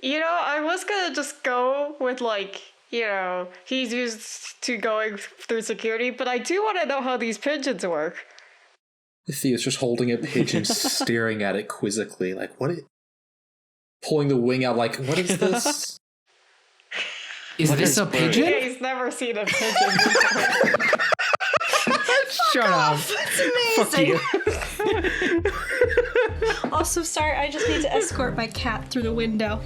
I was gonna just go with he's used to going through security, but I do want to know how these pigeons work. Thea's just holding a pigeon, staring at it quizzically, like, pulling the wing out, like, what is this? Is this a pigeon? Yeah, he's never seen a pigeon before. Shut up. That's amazing. Also, sorry, I just need to escort my cat through the window.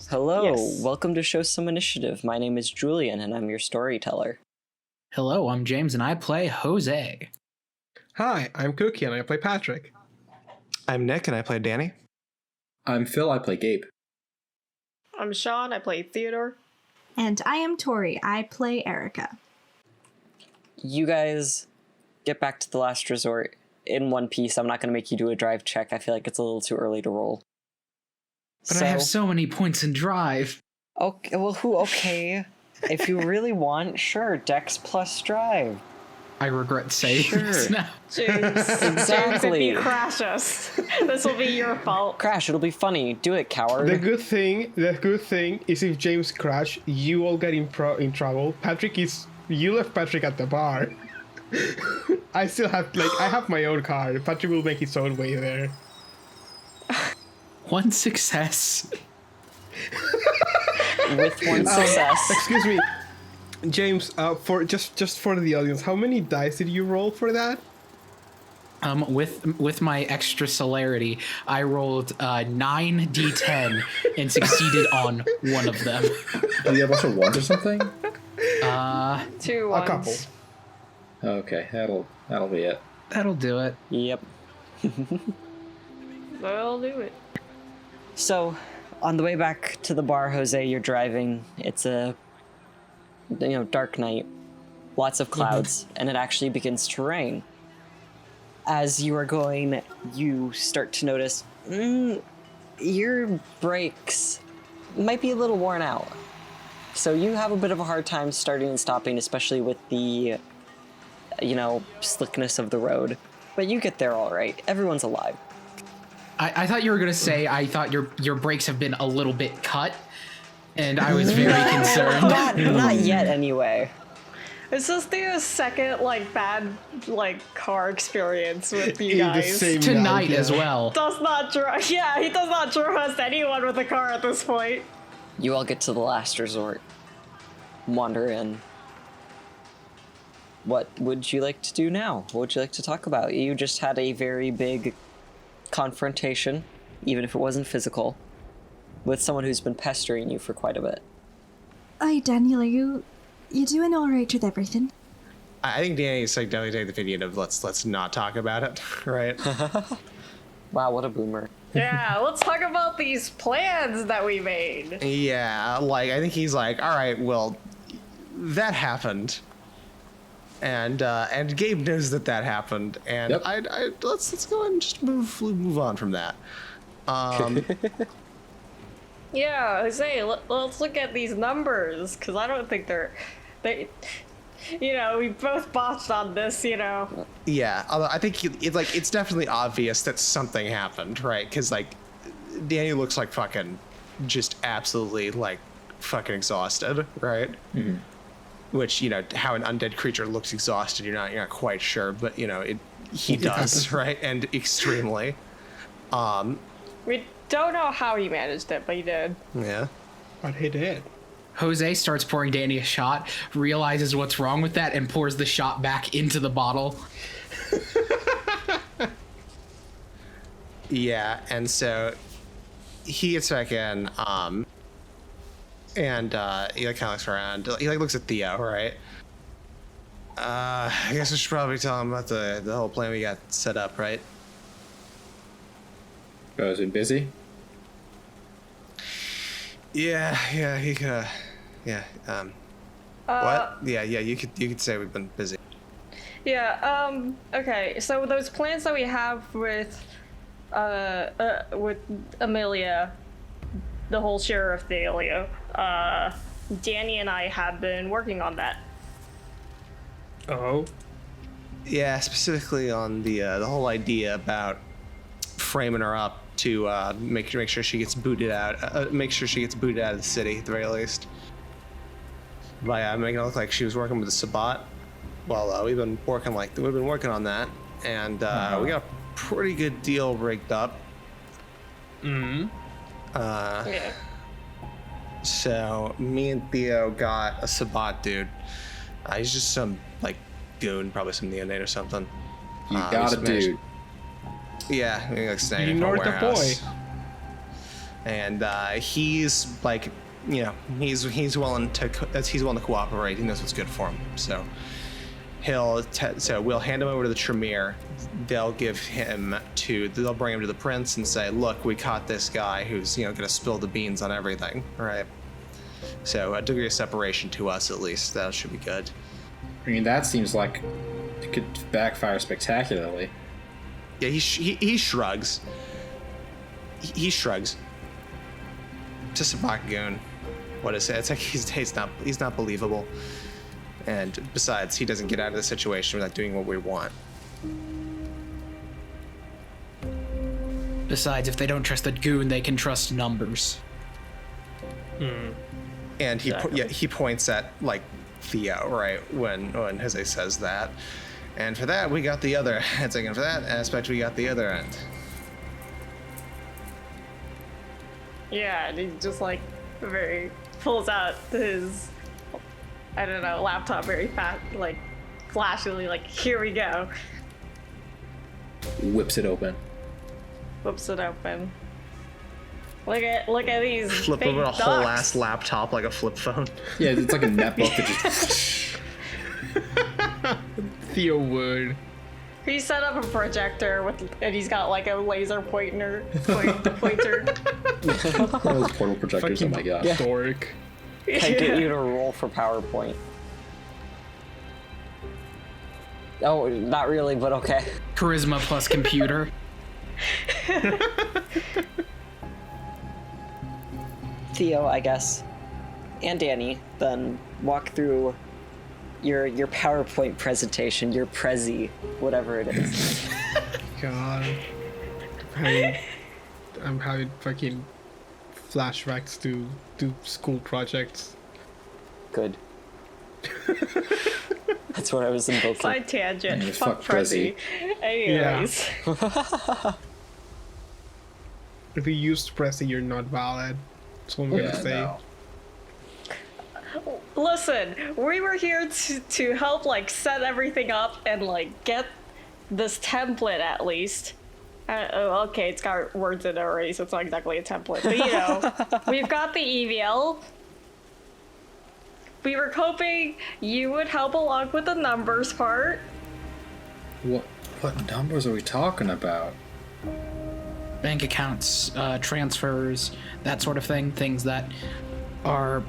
Hello, Yes. welcome to Show Some Initiative. My name is Julian, and I'm your storyteller. Hello, I'm James, and I play Jose. Hi, I'm Cookie, and I play Patrick. I'm Nick, and I play Danny. I'm Phil, I play Gabe. I'm Sean, I play Theodore. And I am Tori. I play Erica. You guys get back to the last resort in one piece. I'm not going to make you do a drive check. I feel like it's a little too early to roll. But I have so many points in drive. Okay, well, okay. If you really want, sure, Dex plus drive. I regret saying this now. James, Exactly. if you crash us, this will be your fault. Crash, it'll be funny. Do it, coward. The good thing is if James crash, you all get in trouble. You left Patrick at the bar. I still have, I have my own car. Patrick will make his own way there. One success. With one success. Excuse me, James. For just for the audience, how many dice did you roll for that? With my extra celerity, I rolled 9d10 and succeeded on one of them. Do you have a bunch of ones or something? 2 ones. A couple. Okay, that'll be it. That'll do it. Yep. I'll do it. So, on the way back to the bar, Jose, you're driving. It's a, dark night, lots of clouds, and it actually begins to rain. As you are going, you start to notice your brakes might be a little worn out. So you have a bit of a hard time starting and stopping, especially with the, slickness of the road. But you get there all right. Everyone's alive. I thought you were gonna say I thought your brakes have been a little bit cut, and I was very concerned. Not yet, anyway. This is Theo's second, bad, car experience with you In the guys. same Tonight night, as well. Does not trust. Yeah, he does not trust anyone with a car at this point. You all get to the last resort. Wander in. What would you like to do now? What would you like to talk about? You just had a very big confrontation, even if it wasn't physical, with someone who's been pestering you for quite a bit. Hi, Daniel. Are you doing all right with everything? I think Danny's definitely taking the opinion of let's not talk about it, right? Wow, what a boomer. Yeah, let's talk about these plans that we made. Yeah, I think he's all right, well, that happened. And Gabe knows that happened, and Yep. let's go ahead and just move on from that. Yeah, Jose, let's look at these numbers, because I don't think they, we both botched on this, Yeah, although I think it's definitely obvious that something happened, right? Because Danny looks just absolutely fucking exhausted, right? Mm-hmm. Which how an undead creature looks exhausted, you're not quite sure, but he does, right? And extremely. We don't know how he managed it, but he did. Yeah. But he did. Jose starts pouring Danny a shot, realizes what's wrong with that, and pours the shot back into the bottle. Yeah, and so he gets back in, and he kind of looks around. He looks at Theo, right? I guess I should probably tell him about the whole plan we got set up, right? Has been busy? Yeah, he Uh, what? Yeah, you could say we've been busy. Yeah, okay, so those plans that we have with Emilia, the whole sheriff dealio, Danny and I have been working on that. Oh. Yeah, specifically on the whole idea about framing her up to make sure she gets booted out. Make sure she gets booted out of the city at the very least. By making it look like she was working with the Sabbat. Well, we've been working on that, and we got a pretty good deal rigged up. Yeah. So me and Theo got a Sabbat dude. He's just some like goon, probably some neonate or something. You got a dude. Yeah, like staying You in a ignored the warehouse. boy. And he's like, you know, he's willing to cooperate. He knows what's good for him. So we'll hand him over to the Tremere. They'll bring him to the prince and say, look, we caught this guy who's, you know, gonna spill the beans on everything, right? So a degree of separation to us, at least. That should be good. I mean, that seems like it could backfire spectacularly. Yeah, he shrugs. He shrugs. Just a Bakugan. What is it? It's like he's not believable. And besides, he doesn't get out of the situation without doing what we want. Besides, if they don't trust the goon, they can trust numbers. And he points at like Theo, right, when Jose says that. And for that, we got the other. And for that aspect, we got the other end. Yeah, and he just like pulls out his, I don't know, laptop very fast, like flashily, like, here we go. Whips it open. Whips it open. Look at these Flip fake over a ducks. whole ass laptop like a flip phone. Yeah, it's like a netbook that just. Theo would. He set up a projector and he's got like a laser pointer. Pointer. One of those portal projectors. Oh my gosh. Dork. Can I get you to roll for PowerPoint? Oh, not really, but okay. Charisma plus computer. Theo, I guess, and Danny, then walk through your PowerPoint presentation, your Prezi, whatever it is. God. I'm having fucking flashbacks to school projects. Good. That's what I was invoking. Side tangent. Yeah, Fuck fuck Prezi. Prezi. Anyways. If you used Prezi, you're not valid. That's what I'm Yeah, gonna say. no. Listen, we were here to help like set everything up and like get this template at least. Okay, it's got words in it already, so it's not exactly a template. But you know, we've got the EVL. We were hoping you would help along with the numbers part. What numbers are we talking about? Bank accounts, transfers, that sort of thing. Things that are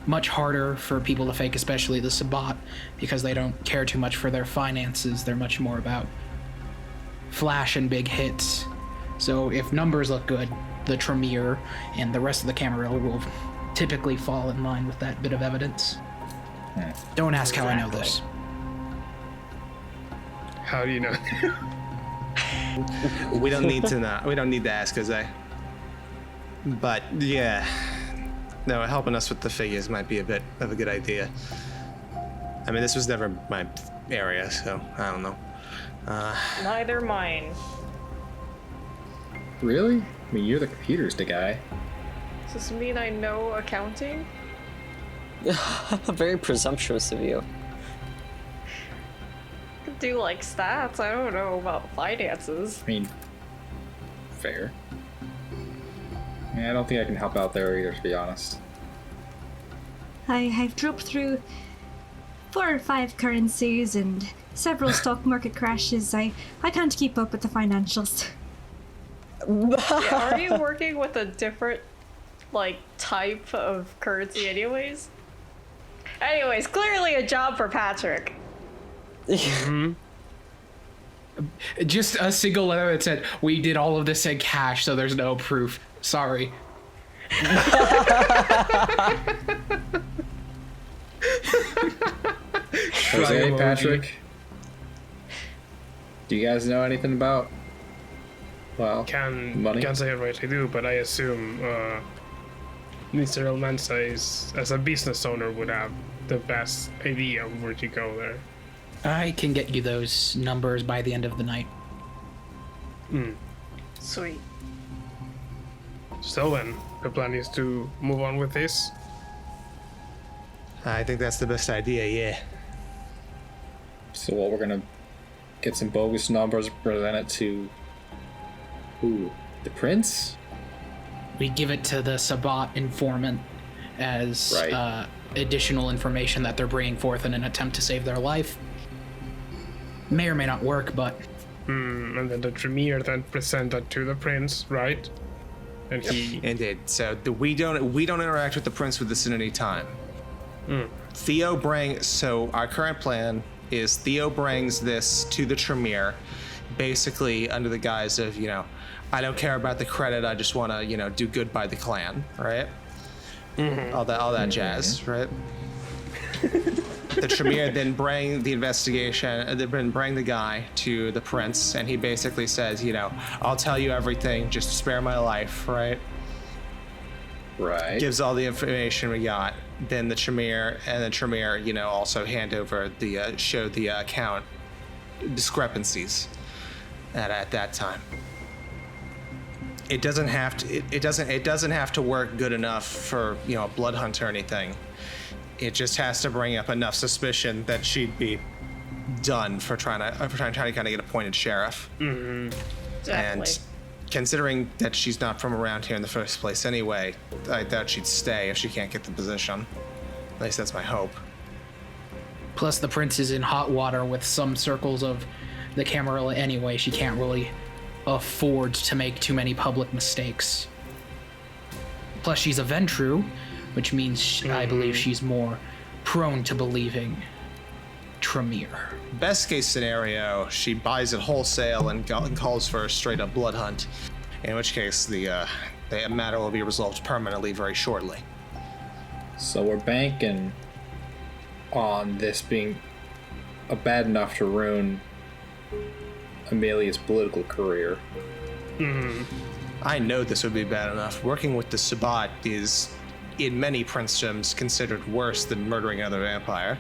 much harder for people to fake, especially the Sabbat, because they don't care too much for their finances. They're much more about flash and big hits. So if numbers look good, the Tremere and the rest of the camera will typically fall in line with that bit of evidence. Don't ask how I know this. How do you know? We don't need to know. We don't need to ask Jose. But yeah, no, helping us with the figures might be a bit of a good idea. I mean, this was never my area, so I don't know. Neither mine. Really? I mean, you're the computers guy. Does this mean I know accounting? Very presumptuous of you. Could do like stats. I don't know about finances. I mean, fair. I mean, I don't think I can help out there either, to be honest. I've dropped through 4 or 5 currencies and several stock market crashes. I can't keep up with the financials. Yeah, are you working with a different, like, type of currency anyways? Anyways, clearly a job for Patrick. Just a single letter that said, "We did all of this in cash, so there's no proof. Sorry." Jose, Patrick, do you guys know anything about, well, money? Can't say right I do, but I assume Mr. Almanza is, as a business owner, would have the best idea of where to go there. I can get you those numbers by the end of the night. Sweet. So then, the plan is to move on with this. I think that's the best idea, yeah. So what, we're gonna get some bogus numbers, present it to who? The prince? We give it to the Sabbat informant as Right. Additional information that they're bringing forth in an attempt to save their life. May or may not work, but And then the Tremere then present that to the prince, right? And he... Indeed. So we don't interact with the prince with this at any time. Theo so our current plan is Theo brings this to the Tremere, basically under the guise of, I don't care about the credit, I just want to, do good by the clan, right? All that jazz, right? The Tremere then bring the investigation, then bring the guy to the prince, and he basically says, I'll tell you everything, just spare my life, right? Right. Gives all the information we got. Then the Tremere, also hand over show the account discrepancies at that time. It doesn't have to work good enough for a blood hunt or anything. It just has to bring up enough suspicion that she'd be done for trying to kind of get appointed sheriff. Exactly. And considering that she's not from around here in the first place anyway, I doubt she'd stay if she can't get the position. At least that's my hope. plus the prince is in hot water with some circles of the Camarilla anyway. She can't really afford to make too many public mistakes. Plus, she's a Ventru, which means I believe she's more prone to believing Tremere. Best case scenario, she buys it wholesale and calls for a straight up blood hunt, in which case the matter will be resolved permanently very shortly. So we're banking on this being bad enough to ruin Emilia's political career. I know this would be bad enough. Working with the Sabbat is, in many princedoms, considered worse than murdering another vampire.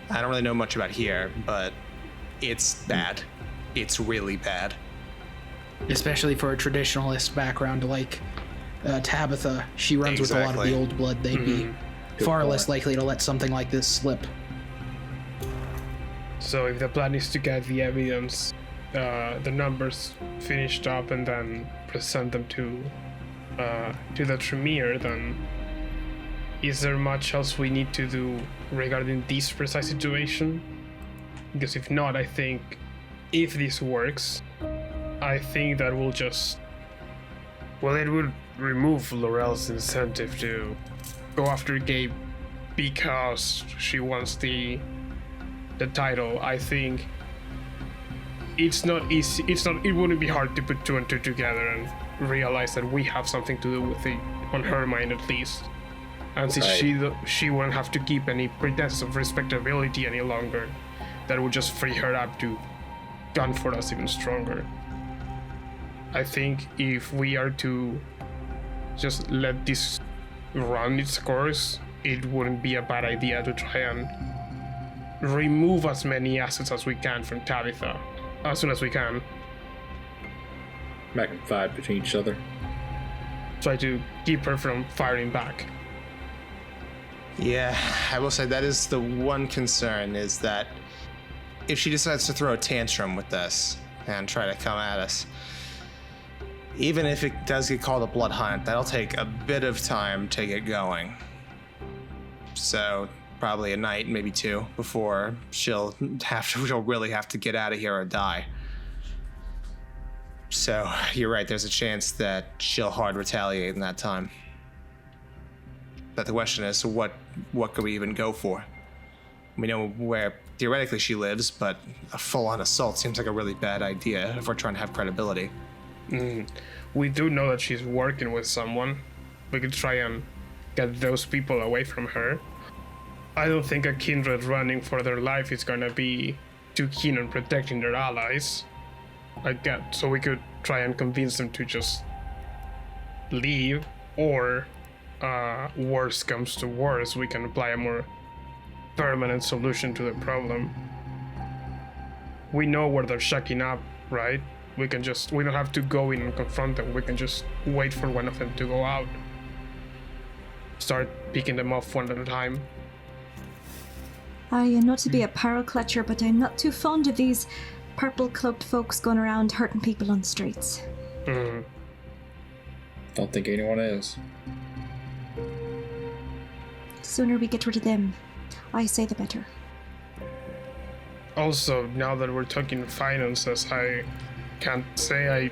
I don't really know much about here, but it's bad. It's really bad. Especially for a traditionalist background like Tabitha. She runs with a lot of Exactly. the old blood. They'd be far less likely to let something like this slip. So if the plan is to get the evidence, the numbers finished up and then present them to the Tremere, then is there much else we need to do regarding this precise situation? Because if not, I think if this works, I think that will just... Well, it would remove Lorel's incentive to go after Gabe because she wants the title. I think it's not easy. It wouldn't be hard to put two and two together and realize that we have something to do with it, on her mind at least. And since she won't have to keep any pretense of respectability any longer, that would just free her up to gun for us even stronger. I think if we are to just let this run its course, it wouldn't be a bad idea to try and remove as many assets as we can from Tabitha as soon as we can. Back and fight between each other. Try to keep her from firing back. Yeah, I will say that is the one concern, is that if she decides to throw a tantrum with this and try to come at us, even if it does get called a blood hunt, that'll take a bit of time to get going. So probably a night, maybe two, before she'll really have to get out of here or die. So you're right, there's a chance that she'll hard retaliate in that time. But the question is, what could we even go for? We know where theoretically she lives, but a full-on assault seems like a really bad idea if we're trying to have credibility. We do know that she's working with someone. We could try and get those people away from her. I don't think a Kindred running for their life is gonna be too keen on protecting their allies. Like that. So we could try and convince them to just leave, or worst comes to worst, we can apply a more permanent solution to the problem. We know where they're shacking up, right? We don't have to go in and confront them. We can just wait for one of them to go out. Start picking them off one at a time. I am not to be a pearl clutcher, but I'm not too fond of these purple-cloaked folks going around hurting people on the streets. Don't think anyone is. Sooner we get rid of them, I say the better. Also, now that we're talking finances, I can't say I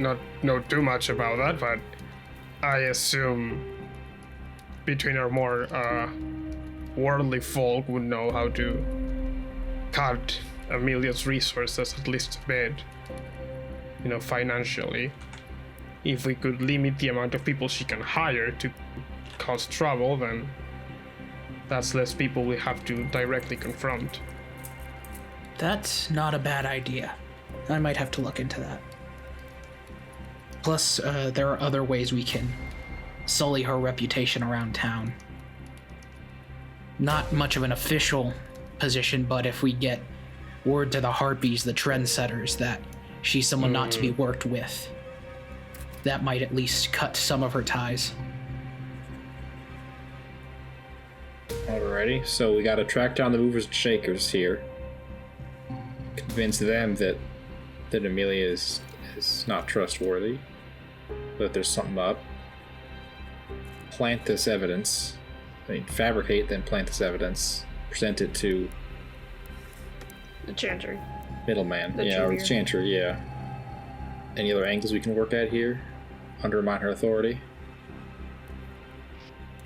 not know too much about that, but I assume between our more worldly folk would know how to cut Emilia's resources at least a bit, financially. If we could limit the amount of people she can hire to cause trouble, then that's less people we have to directly confront. That's not a bad idea. I might have to look into that. Plus, there are other ways we can sully her reputation around town. Not much of an official position, but if we get word to the Harpies, the trendsetters, that she's someone not to be worked with, that might at least cut some of her ties. Alrighty, so we gotta track down the movers and shakers here. Convince them that Emilia is not trustworthy, that there's something up. Plant this evidence. Fabricate, then plant this evidence. Present it to The Chantry. middleman. The Or junior. Chantry, yeah. Any other angles we can work at here? Undermine her authority?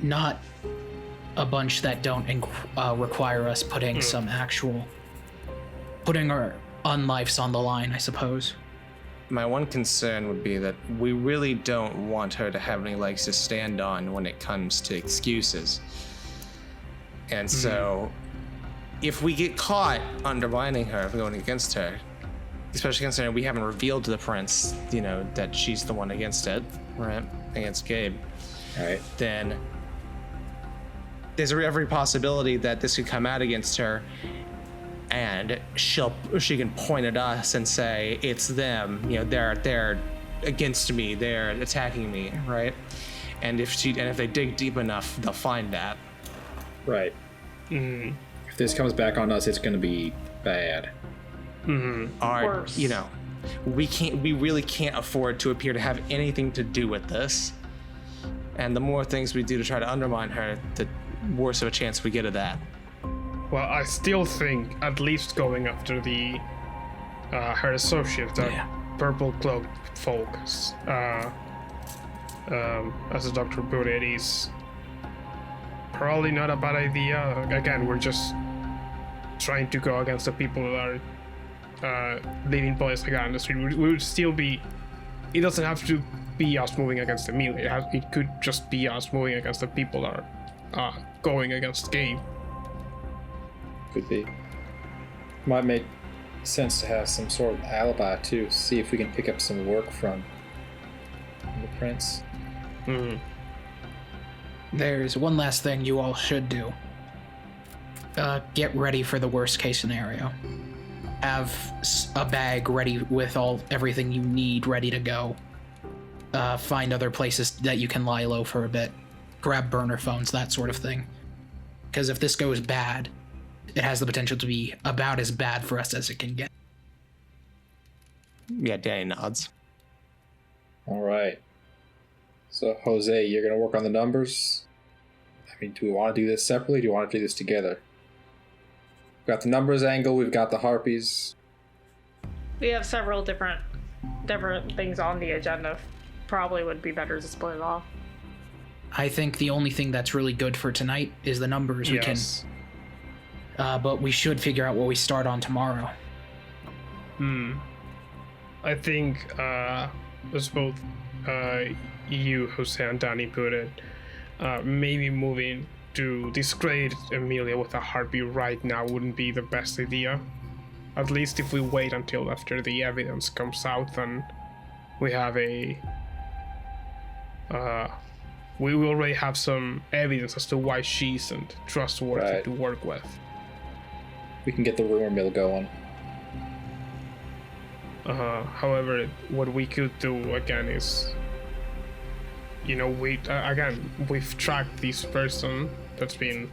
Not a bunch that don't require us putting putting our unlives on the line, I suppose. My one concern would be that we really don't want her to have any legs to stand on when it comes to excuses. And so, if we get caught undermining her, going against her, especially considering we haven't revealed to the prince, that she's the one against it, right? Against Gabe. Alright. Then there's every possibility that this could come out against her, and she can point at us and say it's them. They're against me. They're attacking me, right? And if they dig deep enough, they'll find that. Right. If this comes back on us, it's gonna be bad. Worse. We really can't afford to appear to have anything to do with this. And the more things we do to try to undermine her, the worse of a chance we get of that. Well, I still think at least going after the her associates, the purple-cloaked folks, as the doctor put it, is probably not a bad idea. Again, we're just trying to go against the people that are leaving Polysega on the street. We would still be. It doesn't have to be us moving against Emilia. It could just be us moving against the people that are going against Gabe. Could be. Might make sense to have some sort of alibi too. See if we can pick up some work from the prince. There's one last thing you all should do. Get ready for the worst case scenario. Have a bag ready with everything you need ready to go. Find other places that you can lie low for a bit. Grab burner phones, that sort of thing. Because if this goes bad, it has the potential to be about as bad for us as it can get. Yeah, Danny nods. Alright. So, Jose, you're gonna work on the numbers? Do we want to do this separately? Do you want to do this together? We've got the numbers angle, we've got the harpies. We have several different things on the agenda. Probably would be better to split it off. I think the only thing that's really good for tonight is the numbers. Yes. but we should figure out what we start on tomorrow. I think, as both you, Jose, and Danny put it, maybe moving to discredit Emilia with a heartbeat right now wouldn't be the best idea. At least if we wait until after the evidence comes out, then we have we will already have some evidence as to why she isn't trustworthy Right. to work with. We can get the rumor mill going. However, what we could do again is, we've tracked this person that's been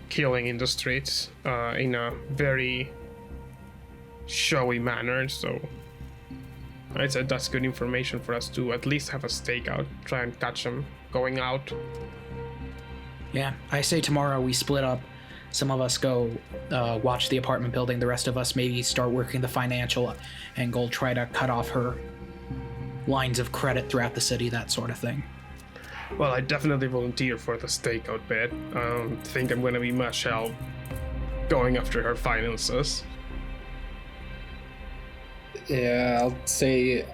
killing in the streets in a very showy manner, so I'd say that's good information for us to at least have a stakeout, try and catch him going out. Yeah, I say tomorrow we split up. Some of us go watch the apartment building. The rest of us maybe start working the financial angle, try to cut off her lines of credit throughout the city, that sort of thing. Well, I definitely volunteer for the stakeout bit. I don't think I'm gonna be much help going after her finances. Yeah, I'll say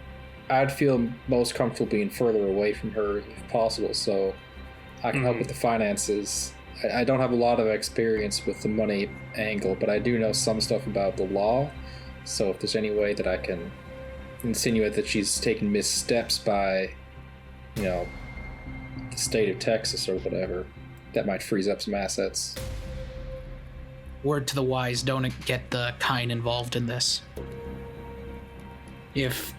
I'd feel most comfortable being further away from her if possible, so I can help with the finances. I don't have a lot of experience with the money angle, but I do know some stuff about the law, so if there's any way that I can insinuate that she's taken missteps by, the state of Texas or whatever, that might freeze up some assets. Word to the wise, don't get the kind involved in this. If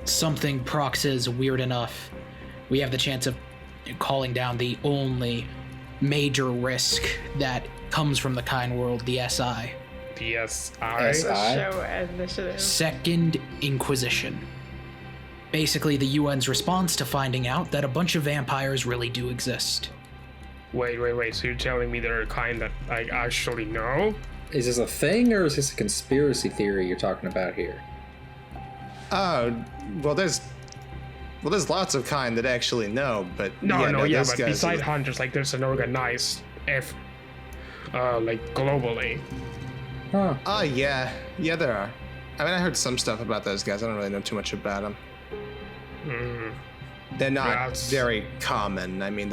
something procs is weird enough, we have the chance of calling down the only major risk that comes from the kind world, the SI. The SI? SI? Show initiative. Second Inquisition. Basically the UN's response to finding out that a bunch of vampires really do exist. Wait, so you're telling me there are kind that I actually know? Is this a thing, or is this a conspiracy theory you're talking about here? Well, there's lots of kind that actually know, but But this guy's beside hunters, like there's an organized globally. Huh. yeah, there are. I mean, I heard some stuff about those guys. I don't really know too much about them. They're not That's- very common. I mean,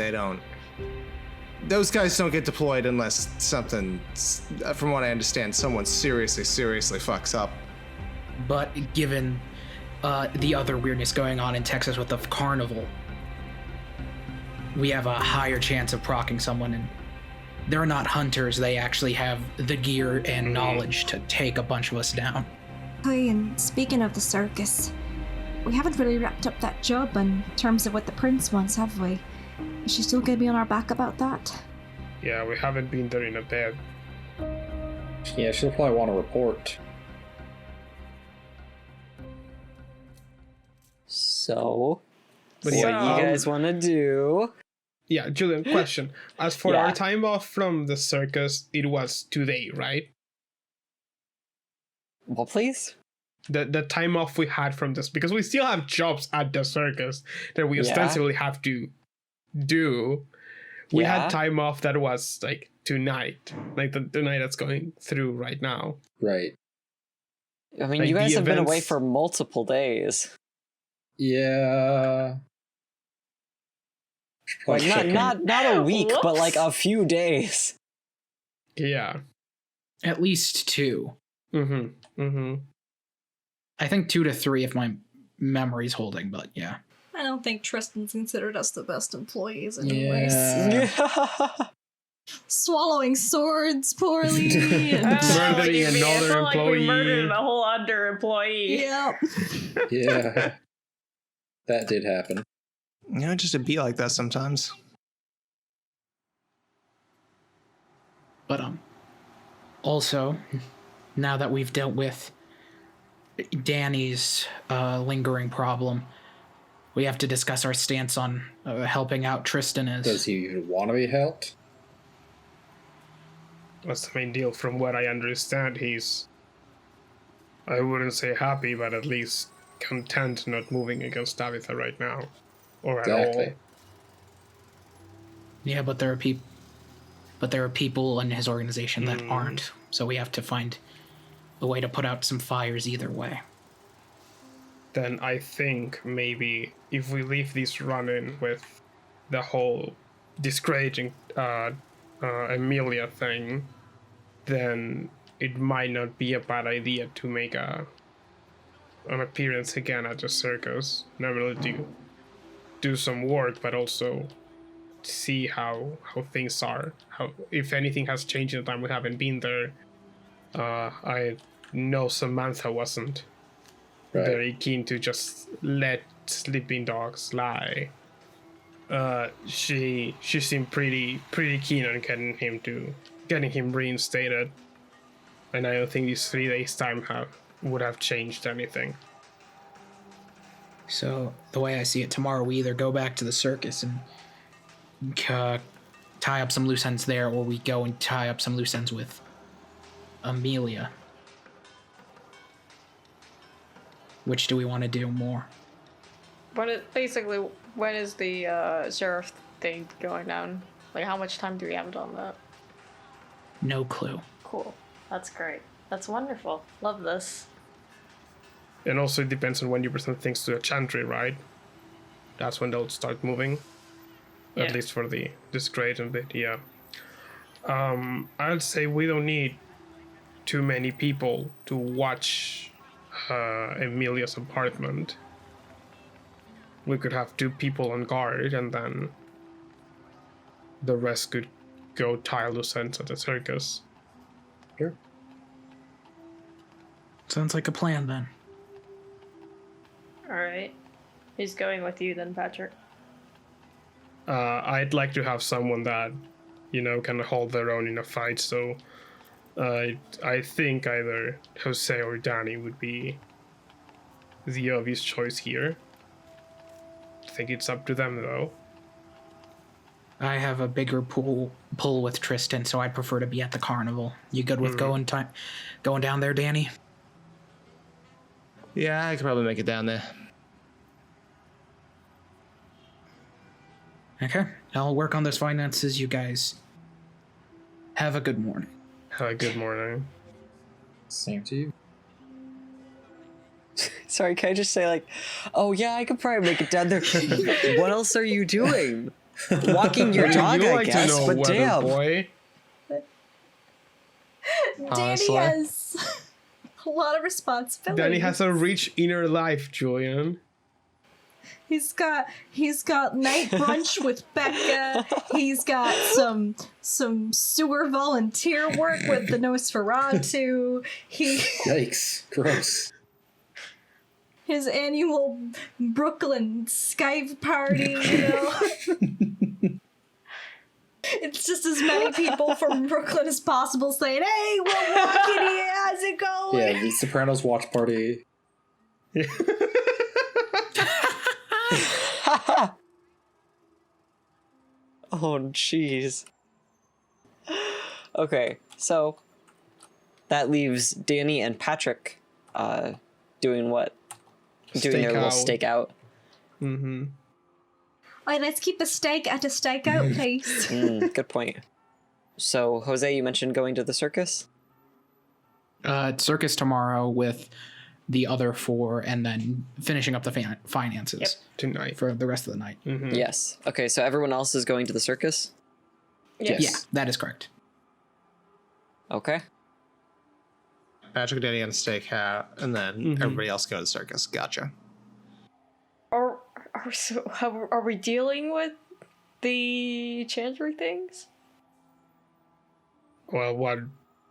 those guys don't get deployed unless something, from what I understand, someone seriously fucks up. But given the other weirdness going on in Texas with the carnival, we have a higher chance of procking someone, and they're not hunters. They actually have the gear and knowledge to take a bunch of us down. Hey, and speaking of the circus, we haven't really wrapped up that job in terms of what the prince wants, have we? Is she still gonna be on our back about that? Yeah, we haven't been there in a bit. Yeah, she'll probably want to report. So, But what yeah, you guys want to do? Yeah, Julian, question. As for Yeah. our time off from the circus, it was today, right? Well, please. The time off we had from this, because we still have jobs at the circus that we Yeah. ostensibly have to do. We Yeah. had time off that was like tonight, like the night that's going through right now. Right. I mean, Like, you guys the have been away events- for multiple days. Yeah. Should Like probably check in. not a week, but like Whoops. a few days. Yeah. At least 2. Mm-hmm. I think 2 to 3 if my memory's holding, but yeah. I don't think Tristan's considered us the best employees anyways. Yeah. Swallowing swords poorly. And Murdering I another feel like we employee. murdered a whole under employee. yep. Yeah. That did happen. Just to be like that sometimes. But also, now that we've dealt with Danny's lingering problem, we have to discuss our stance on helping out Tristan Does he even want to be helped? That's the main deal. From what I understand, he's, I wouldn't say happy, but at least content not moving against Tabitha right now. Or at all. Exactly. Yeah, but there are people. but there are people in his organization that aren't. So we have to find a way to put out some fires either way. Then I think maybe if we leave this running with the whole discouraging Emilia thing, then it might not be a bad idea to make an appearance again at the circus. Not really do some work, but also see how things are. How, if anything has changed in the time we haven't been there. I know Samantha wasn't very keen to just let sleeping dogs lie. She seemed pretty keen on getting him reinstated, and I don't think these 3 days time would have changed anything. So the way I see it, tomorrow we either go back to the circus and tie up some loose ends there, or we go and tie up some loose ends with Emilia. Which do we want to do more? When is the sheriff thing going down? Like, how much time do we have on that? No clue. Cool. That's great. That's wonderful. Love this. And also it depends on when you present things to a chantry, right? That's when they'll start moving. Yeah. At least for the discretion bit, yeah. I'd say we don't need too many people to watch Emilia's apartment. We could have 2 people on guard, and then the rest could go tie loose ends at the circus. Sure. Sounds like a plan then. Alright. Who's going with you then, Patrick? I'd like to have someone that, can hold their own in a fight, so I think either Jose or Danny would be the obvious choice here. I think it's up to them, though. I have a bigger pull with Tristan, so I'd prefer to be at the carnival. You good with going down there, Danny? Yeah, I could probably make it down there. Okay, I'll work on those finances. You guys have a good morning. Good morning. Same to you. Sorry, can I just say, like, oh yeah, I could probably make it down there. What else are you doing? Walking your dog, I guess, but damn. Boy? Danny Honestly. has a lot of responsibility. Danny has a rich inner life, Julian. He's got night brunch with Becca. He's got some sewer volunteer work with the Nosferatu. Yikes. Gross. His annual Brooklyn Skype party, It's just as many people from Brooklyn as possible saying, "Hey, we're walking here. How's it going?" Yeah, the Sopranos watch party. Oh, jeez. Okay, so that leaves Danny and Patrick doing what? Doing their little stakeout. Mm-hmm. All right, let's keep the steak at a stakeout, please. Good point. So, Jose, you mentioned going to the circus? Circus tomorrow with the other 4, and then finishing up the finances Tonight. for the rest of the night. Mm-hmm. Yes. Okay, so everyone else is going to the circus? Yes. Yeah, that is correct. Okay. Patrick, Danny, and a stakeout, and then everybody else go to the circus. Gotcha. Are we dealing with the chantry things? Well, what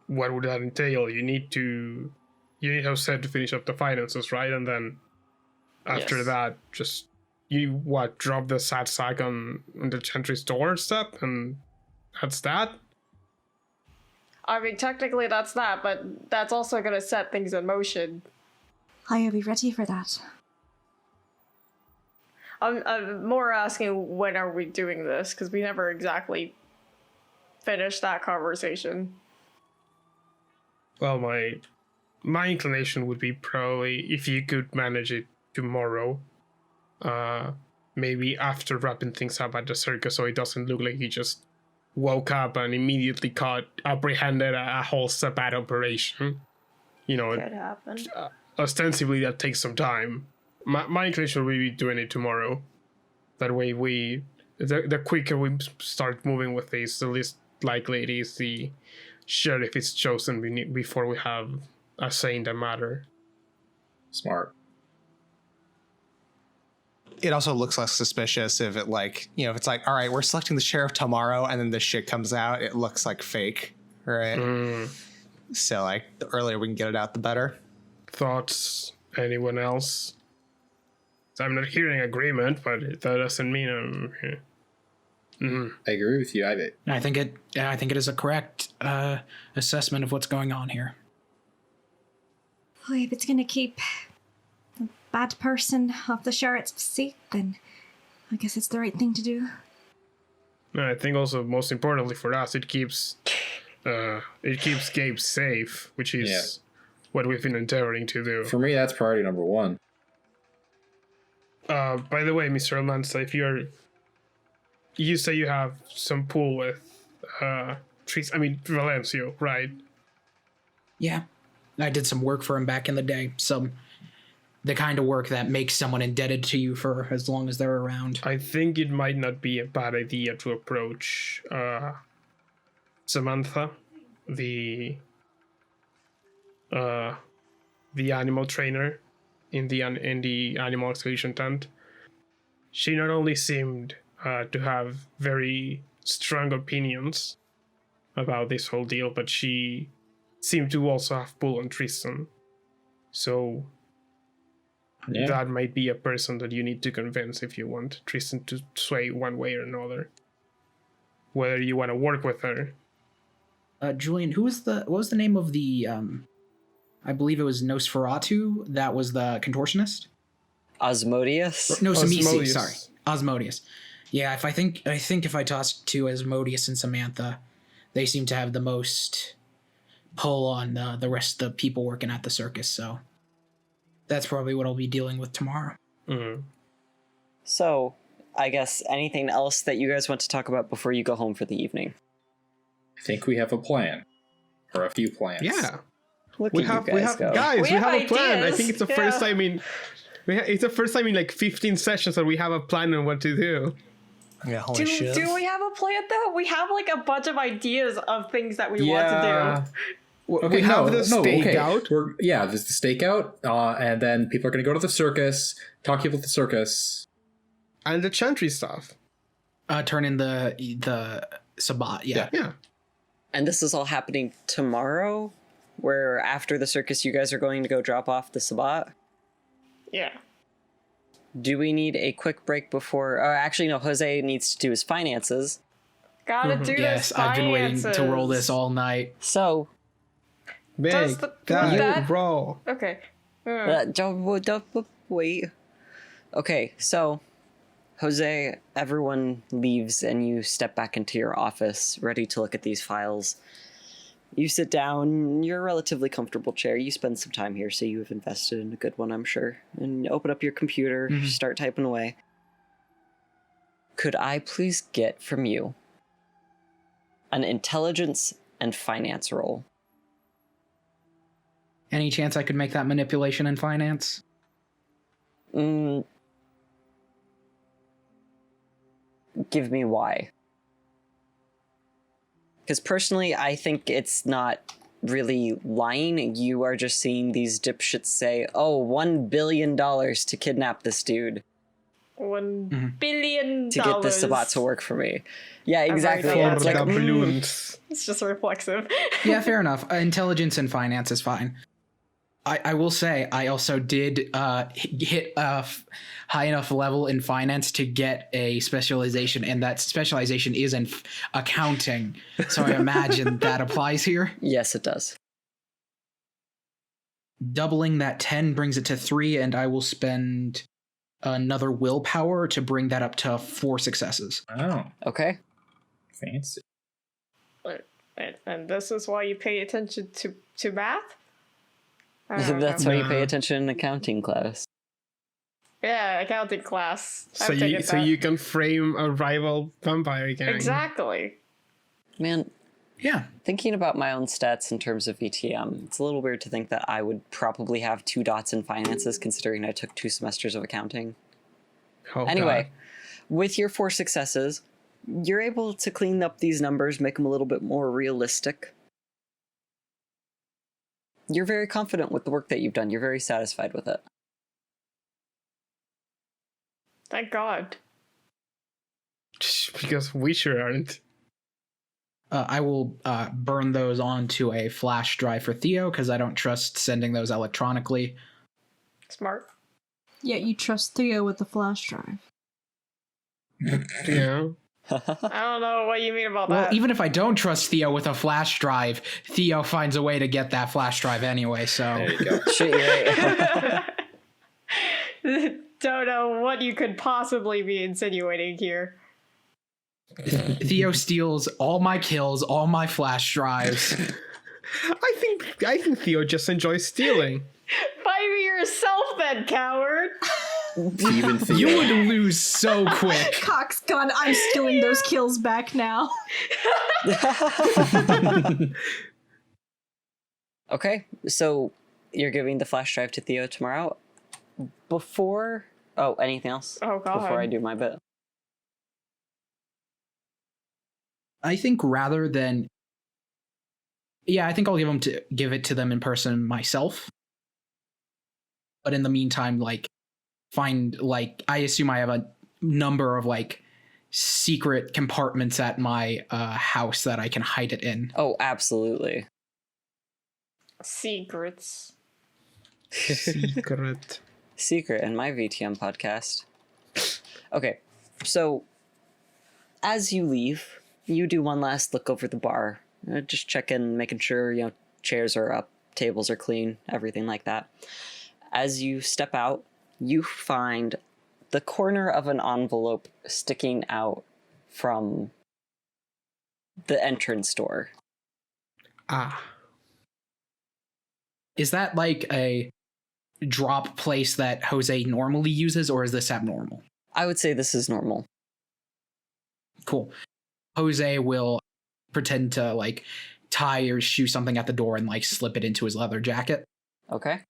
would that entail? You need Jose to finish up the finances, right? And then after that, just drop the sad sack on the chantry's doorstep, and that's that. I mean, technically that's that, but that's also gonna set things in motion. I'll be ready for that. I'm more asking, when are we doing this? Because we never exactly finished that conversation. Well, my inclination would be probably if you could manage it tomorrow, maybe after wrapping things up at the circus, so it doesn't look like you just woke up and immediately apprehended a whole Sabbat operation. You know, Could happen. ostensibly that takes some time. My inclination will be doing it tomorrow. That way the quicker we start moving with this, the least likely it is the sheriff is chosen before we have a say in the matter. Smart. It also looks less suspicious if it if it's like, all right, we're selecting the sheriff tomorrow, and then this shit comes out, it looks like fake, right? So like, the earlier we can get it out, the better. Thoughts? Anyone else? I'm not hearing agreement, but that doesn't mean I'm here. I agree with you. I think it is a correct assessment of what's going on here. Well, if it's gonna keep a bad person off the sheriff's seat, then I guess it's the right thing to do. I think also most importantly for us, it keeps Gabe safe, which is what we've been endeavoring to do. For me, that's priority number one. By the way, Mr. Almanza, you say you have some pull with Valencio, right? Yeah, I did some work for him back in the day. The kind of work that makes someone indebted to you for as long as they're around. I think it might not be a bad idea to approach Samantha, the animal trainer in the animal exhibition tent. She not only seemed to have very strong opinions about this whole deal, but she seemed to also have pull on Tristan. So that might be a person that you need to convince if you want Tristan to sway one way or another. Whether you want to work with her. Julian, what was the name of the I believe it was Nosferatu, that was the contortionist? Osmodius? No, Samisi, Osmodius. sorry. Osmodius. Yeah, I think if I tossed to Osmodius and Samantha, they seem to have the most pull on the rest of the people working at the circus, so that's probably what I'll be dealing with tomorrow. Mm-hmm. So, I guess anything else that you guys want to talk about before you go home for the evening? I think we have a plan. Or a few plans. Yeah. Look We at have you guys go. guys, we We have have a plan. I ideas. think it's the first time it's the first time in like 15 sessions that we have a plan on what to do. Yeah, holy shit. Do we have a plan though? We have like a bunch of ideas of things that we want to do. Okay, We have the okay. stakeout. There's the stakeout, and then people are going to go to the circus, talk to people at the circus. And the chantry stuff. Turn in the Sabbat, yeah. Yeah. And this is all happening tomorrow? Where after the circus you guys are going to go drop off the Sabbat? Yeah. Do we need a quick break before... actually, no, Jose needs to do his finances. Gotta do Yes, this. I've been waiting to roll finances. this all night. So, Big that- roll. Okay. wait. Okay, so, Jose, everyone leaves and you step back into your office, ready to look at these files. You sit down, you're a relatively comfortable chair. You spend some time here, so you have invested in a good one, I'm sure. And open up your computer, start typing away. Could I please get from you an intelligence and finance roll? Any chance I could make that manipulation in finance? Give me why. Because personally, I think it's not really lying. You are just seeing these dipshits say, oh, $1 billion to kidnap this dude. $1 billion. To get this Sabbat to work for me. Yeah, exactly. right, Yeah, yeah, it's For like, the balloons. It's just reflexive. Yeah, fair enough. Intelligence and finance is fine. I will say I also did hit a high enough level in finance to get a specialization, and that specialization is in accounting. So I imagine that applies here. yes, it does. Doubling that 10 brings it to 3, and I will spend another willpower to bring that up to 4 successes. Oh, Okay. fancy. And this is why you pay attention to math? I don't That's know. why you pay attention in accounting class. Yeah, accounting class. So I've taken you that. can frame a rival vampire gang. Exactly. Man, Yeah. thinking about my own stats in terms of VTM, it's a little weird to think that I would probably have 2 dots in finances considering I took 2 semesters of accounting. Oh, Anyway, God. with your 4 successes, you're able to clean up these numbers, make them a little bit more realistic. You're very confident with the work that you've done. You're very satisfied with it. Thank God. Because we sure aren't. I will burn those onto a flash drive for Theo because I don't trust sending those electronically. Smart. Yeah, you trust Theo with the flash drive. Yeah. I don't know what you mean about Well, that. even if I don't trust Theo with a flash drive, Theo finds a way to get that flash drive anyway, so... There you go. Shit, you're right. Don't know what you could possibly be insinuating here. Theo steals all my kills, all my flash drives. I think Theo just enjoys stealing. Fight me yourself then, coward! Even Theo. You would lose so quick. Cock's gone. I'm stealing those kills back now. Okay, so you're giving the flash drive to Theo tomorrow. Before... Oh, anything else? Oh, God. Before I do my bit. I think rather than... Yeah, I think I'll give it to them in person myself. But in the meantime, like, find, like, I assume I have a number of, like, secret compartments at my house that I can hide it in. Oh, absolutely. Secrets. Secret. Secret in my VTM podcast. Okay, so as you leave, you do one last look over the bar. Just check in, making sure, chairs are up, tables are clean, everything like that. As you step out, you find the corner of an envelope sticking out from the entrance door. Ah. Is that like a drop place that Jose normally uses, or is this abnormal? I would say this is normal. Cool. Jose will pretend to, like, tie or shoe something at the door and, like, slip it into his leather jacket. Okay.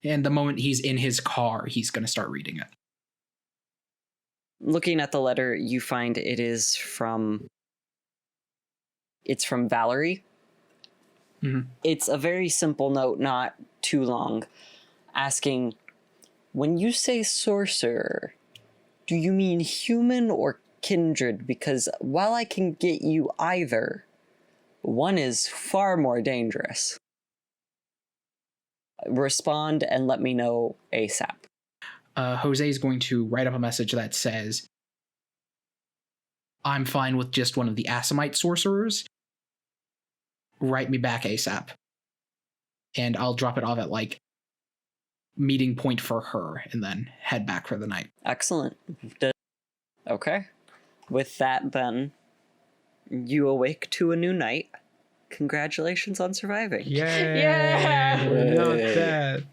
And the moment he's in his car, he's going to start reading it. Looking at the letter, you find it's from Valerie. Mm-hmm. It's a very simple note, not too long, asking, when you say sorcerer, do you mean human or kindred? Because while I can get you either, one is far more dangerous. Respond and let me know ASAP. Jose is going to write up a message that says, I'm fine with just one of the Assamite sorcerers. Write me back ASAP. And I'll drop it off at, like, meeting point for her and then head back for the night. Excellent. Okay. With that, then, you awake to a new night. Congratulations on surviving. Yay. Yeah. We're not dead.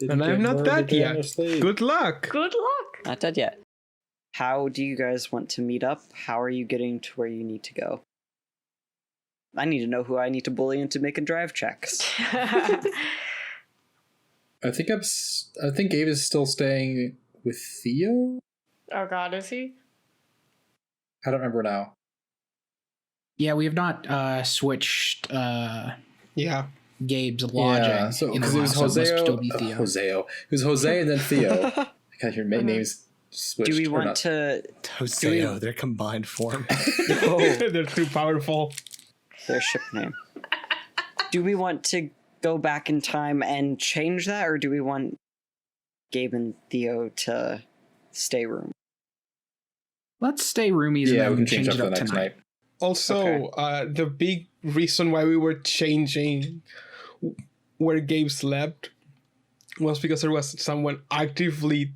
And I'm not dead yet. Good luck. Good luck! Not dead yet. How do you guys want to meet up? How are you getting to where you need to go? I need to know who I need to bully into making drive checks. I think Gabe is still staying with Theo. Oh God, is he? I don't remember now. Yeah, we have not switched Yeah. Gabe's lodging. Yeah, so in a because it was while, so it must still be Jose. Theo. It was Jose and then Theo. God, your names switched. Do we or want not. to... Hoseo, their combined form. They're too powerful. Their ship name. Do we want to go back in time and change that, or do we want Gabe and Theo to stay room? Let's stay roomies Yeah, we and then can change change up it for up the next tonight. night. Also, the big reason why we were changing where Gabe slept was because there was someone actively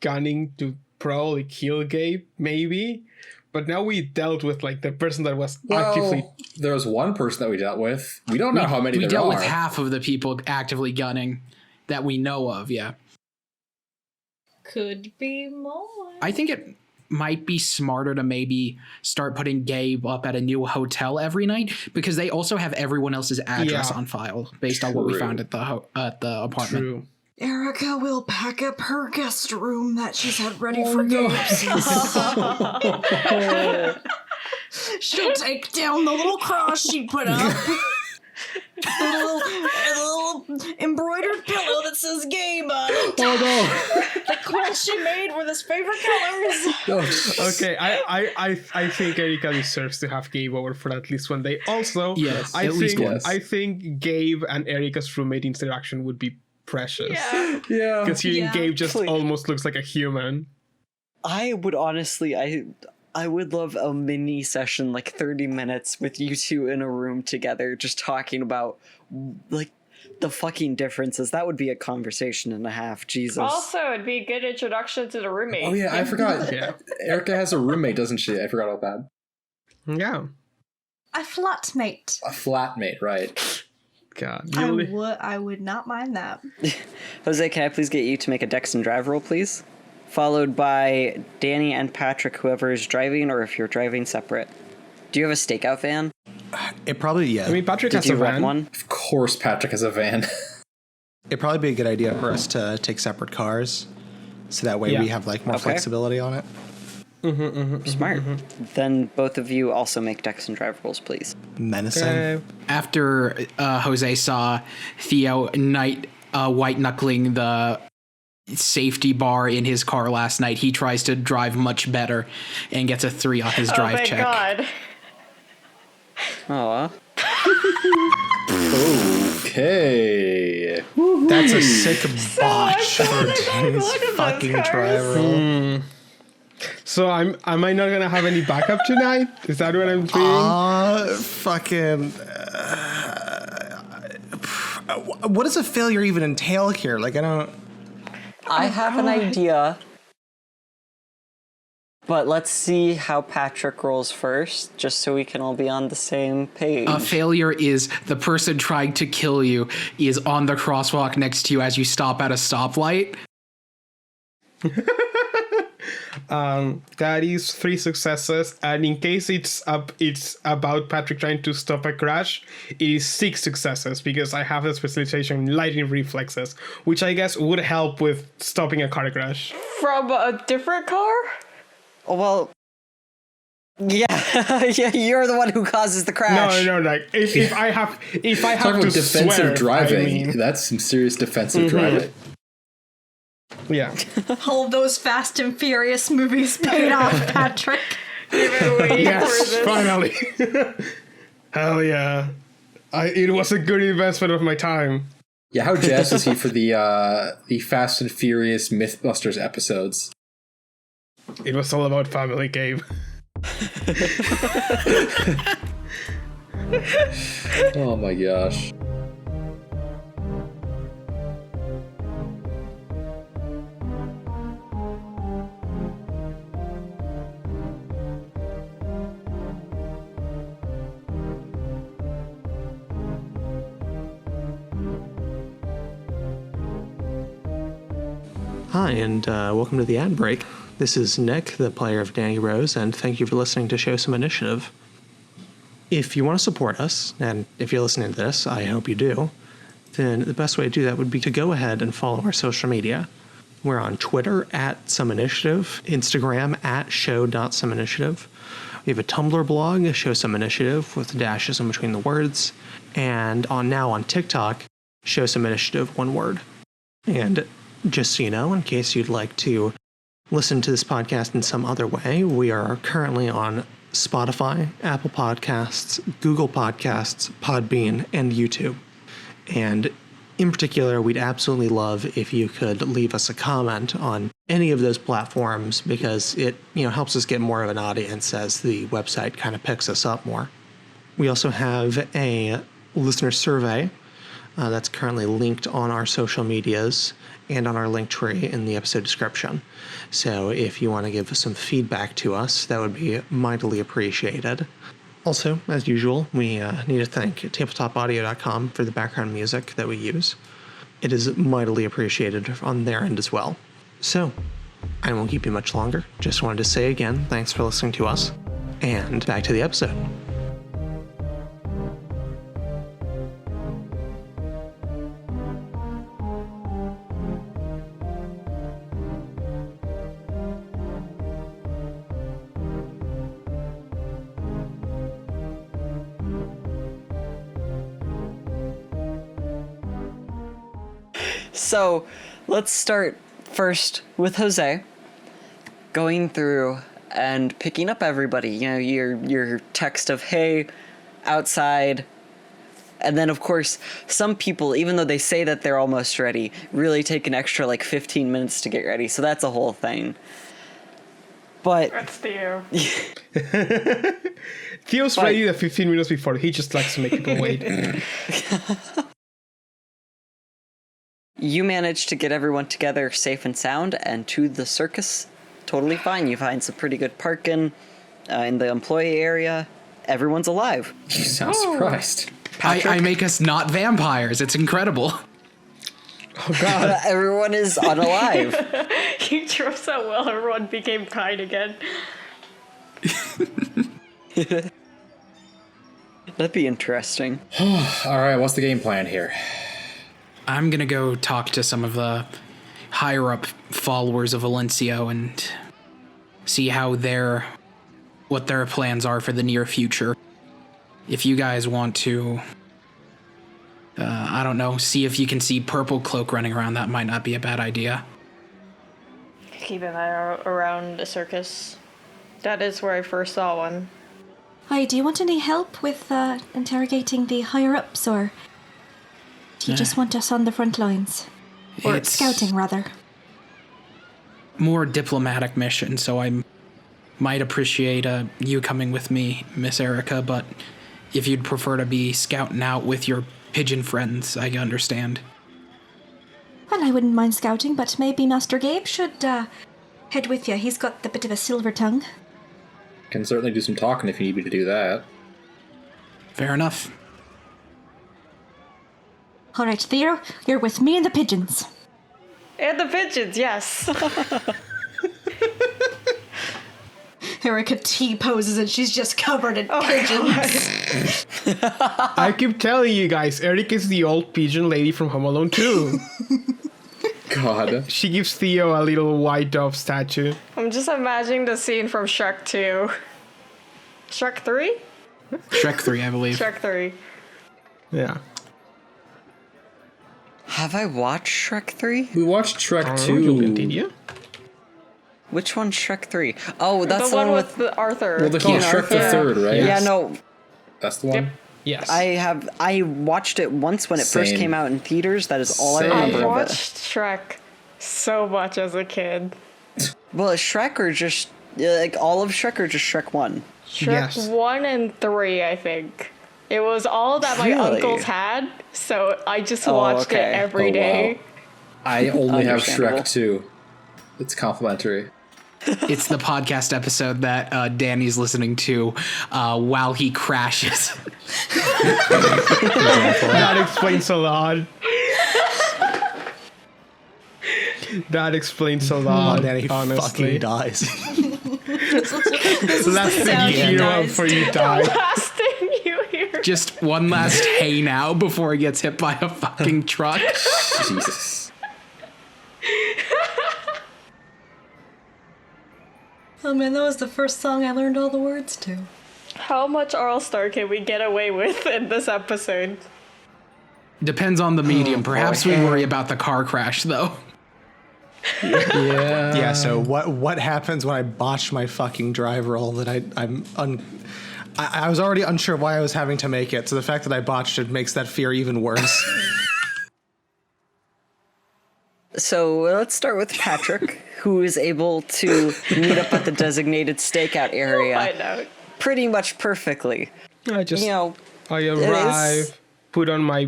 gunning to probably kill Gabe, maybe. But now we dealt with, like, the person that was actively... Well, there was one person that we dealt with. We don't know how many We there dealt are. with half of the people actively gunning that we know of, yeah. Could be more. I think it might be smarter to maybe start putting Gabe up at a new hotel every night, because they also have everyone else's address on file based on what we found at the apartment. True. Erica will pack up her guest room that she's had ready for games. She'll take down the little cross she put up. The little embroidered pillow that says game on it. Oh no! The quilts she made were his favorite colors. Okay, I think Erica deserves to have Gabe over for at least one day. Also, Yes, I at least think once. I think Gabe and Erica's roommate interaction would be precious. Yeah. Yeah. Because Gabe just Please. almost looks like a human. I would honestly, I would love a mini session, like 30 minutes with you two in a room together, just talking about, like, the fucking differences. That would be a conversation and a half, Jesus. Also, it'd be a good introduction to the roommate. Oh yeah, I forgot. Yeah. Erica has a roommate, doesn't she? I forgot about that. Yeah. A flatmate. A flatmate, right? God. I would not mind that. Jose, can I please get you to make a Dex and Drive roll, please? Followed by Danny and Patrick, whoever is driving, or if you're driving separate. Do you have a stakeout van? It probably, yeah. I mean, Patrick Did has you a rent van. one? Of course, Patrick has a van. It'd probably be a good idea for us to take separate cars, so that way Yeah. we have like more Okay. flexibility on it. Smart. Then both of you also make Dex and Drive rolls, please. Menacing. After Jose saw Theo white knuckling the safety bar in his car last night, he tries to drive much better and gets a 3 on his drive thank check. God. Aw. Okay. That's a sick botch for Danny's Look at those fucking cars. drive roll. So am I not gonna have any backup tonight? Is that what I'm doing? Fucking. What does a failure even entail here? Like, I don't. I have an idea. But let's see how Patrick rolls first, just so we can all be on the same page. A failure is the person trying to kill you is on the crosswalk next to you as you stop at a stoplight. That is 3 successes, and in case it's about Patrick trying to stop a crash, it is 6 successes because I have a specialization in lightning reflexes, which I guess would help with stopping a car crash. From a different car? Oh, well, yeah, yeah, you're the one who causes the crash. No, like if I have Talking to about defensive swerve, driving. I mean, That's some serious defensive driving. yeah. All of those Fast and Furious movies paid off, Patrick. You've been waiting for Yes, this. finally. Hell yeah. It was a good investment of my time. Yeah, how jazzed is he for the Fast and Furious Mythbusters episodes? It was all about family, Gabe. Oh my gosh. Hi, and welcome to the ad break. This is Nick, the player of Danny Rose, and thank you for listening to Show Some Initiative. If you want to support us, and if you're listening to this, I hope you do, then the best way to do that would be to go ahead and follow our social media. We're on Twitter at Some Initiative, Instagram at show.someinitiative. We have a Tumblr blog, Show Some Initiative, with dashes in between the words, and on TikTok, Show Some Initiative, one word. And just so you know, in case you'd like to listen to this podcast in some other way, we are currently on Spotify, Apple Podcasts, Google Podcasts, Podbean, and YouTube. And in particular, we'd absolutely love if you could leave us a comment on any of those platforms, because it helps us get more of an audience as the website kind of picks us up more. We also have a listener survey that's currently linked on our social medias and on our link tree in the episode description. So if you want to give some feedback to us, that would be mightily appreciated. Also, as usual, we need to thank tabletopaudio.com for the background music that we use. It is mightily appreciated on their end as well. So, I won't keep you much longer. Just wanted to say again, thanks for listening to us. And back to the episode. So let's start first with Jose going through and picking up everybody. You know, your text of, hey, outside. And then, of course, some people, even though they say that they're almost ready, really take an extra, 15 minutes to get ready. So that's a whole thing. But... That's Theo. Theo's ready the 15 minutes before. He just likes to make people wait. You manage to get everyone together safe and sound and to the circus totally fine. You find some pretty good parking in the employee area. Everyone's alive. You sound surprised. I make us not vampires. It's incredible. Oh god. Everyone is unalive. You drove so well, everyone became kind again. That'd be interesting. Alright, what's the game plan here? I'm gonna go talk to some of the higher up followers of Valencio and see what their plans are for the near future. If you guys want to, I don't know, see if you can see purple-cloaked running around, that might not be a bad idea. Keep an eye around the circus. That is where I first saw one. Hi, do you want any help with interrogating the higher-ups, or do you just want us on the front lines? Or It's scouting, rather. more diplomatic mission, so I might appreciate you coming with me, Miss Erica, but if you'd prefer to be scouting out with your pigeon friends, I understand. Well, I wouldn't mind scouting, but maybe Master Gabe should head with you. He's got the bit of a silver tongue. Can certainly do some talking if you need me to do that. Fair enough. All right, Theo, you're with me and the pigeons. And the pigeons, yes. Erica T-poses and she's just covered in pigeons. I keep telling you guys, Eric is the old pigeon lady from Home Alone 2. God. She gives Theo a little white dove statue. I'm just imagining the scene from Shrek 2. Shrek 3? Shrek 3, I believe. Shrek 3. Yeah. Have I watched Shrek 3? We watched Shrek You'll 2. continue? Which one's Shrek 3? Oh, that's The one with the Arthur. Well, the King Shrek the Yeah. Third, right? Yeah, no, That's the one? Yep. Yes. I watched it once when it first Same. came out in theaters. That is all Same. I I remember of it. watched Shrek so much as a kid. Well, is Shrek or just all of Shrek or just Shrek 1? Shrek Yes. 1 and 3, I think. It was all that my Really? uncles had, so I just Oh, watched okay. it every Oh, day. wow. I only have Understandable. Shrek 2. It's complimentary. It's the podcast episode that Danny's listening to while he crashes. That explains a lot. That explains a lot, Danny honestly. fucking dies. So that's the hero before you die. Last thing you hear. Just one last hey now before he gets hit by a fucking truck. Jesus. Oh man, that was the first song I learned all the words to. How much All Star can we get away with in this episode? Depends on the medium. Perhaps we worry about the car crash, though. Yeah. Yeah, so what happens when I botch my fucking drive roll that I was already unsure why I was having to make it, so the fact that I botched it makes that fear even worse. So let's start with Patrick, who is able to meet up at the designated stakeout area Find out. pretty pretty much perfectly. I just, You know, I arrive, put on my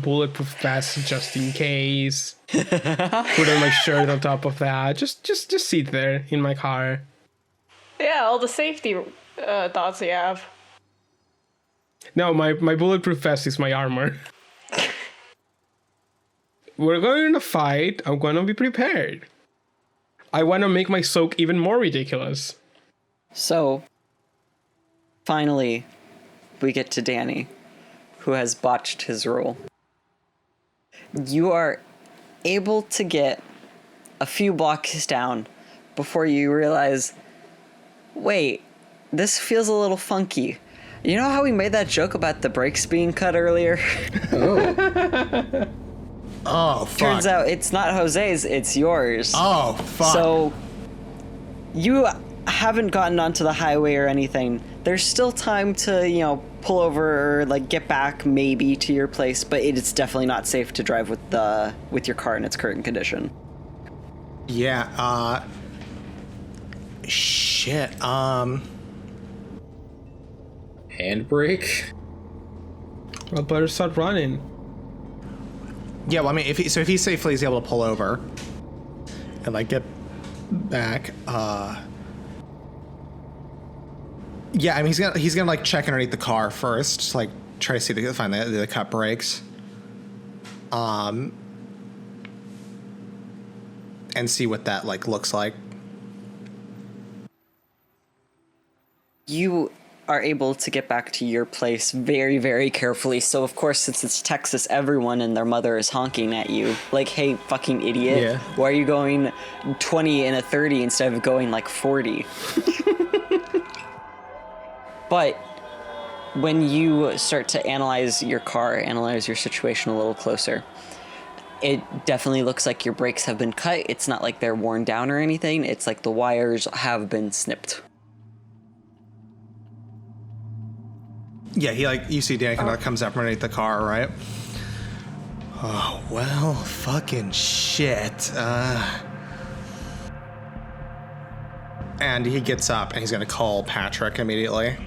bulletproof vest just in case. Put on my shirt on top of that. Just sit there in my car. Yeah, all the safety thoughts you have. No, my bulletproof vest is my armor. We're going to fight. I'm going to be prepared. I want to make my soak even more ridiculous. So, finally, we get to Danny, who has botched his role. You are able to get a few blocks down before you realize, wait, this feels a little funky. You know how we made that joke about the brakes being cut earlier? Oh. Oh, fuck. Turns out it's not Jose's, it's yours. Oh, fuck. So, you haven't gotten onto the highway or anything. There's still time to, pull over or, get back maybe to your place, but it's definitely not safe to drive with your car in its current condition. Yeah, shit, Handbrake? Well, better start running. Yeah, well, I mean, if he safely is able to pull over and get back, yeah, I mean he's gonna check underneath the car first, try to see find the cut brakes, and see what that looks like. You are able to get back to your place very, very carefully. So, of course, since it's Texas, everyone and their mother is honking at you. Hey, fucking idiot. Yeah. Why are you going 20 and a 30 instead of going 40? But when you start to analyze your car, analyze your situation a little closer, it definitely looks like your brakes have been cut. It's not like they're worn down or anything. It's like the wires have been snipped. Yeah, you see Danny kind of comes up underneath the car, right? Oh, well, fucking shit. And he gets up and he's gonna call Patrick immediately.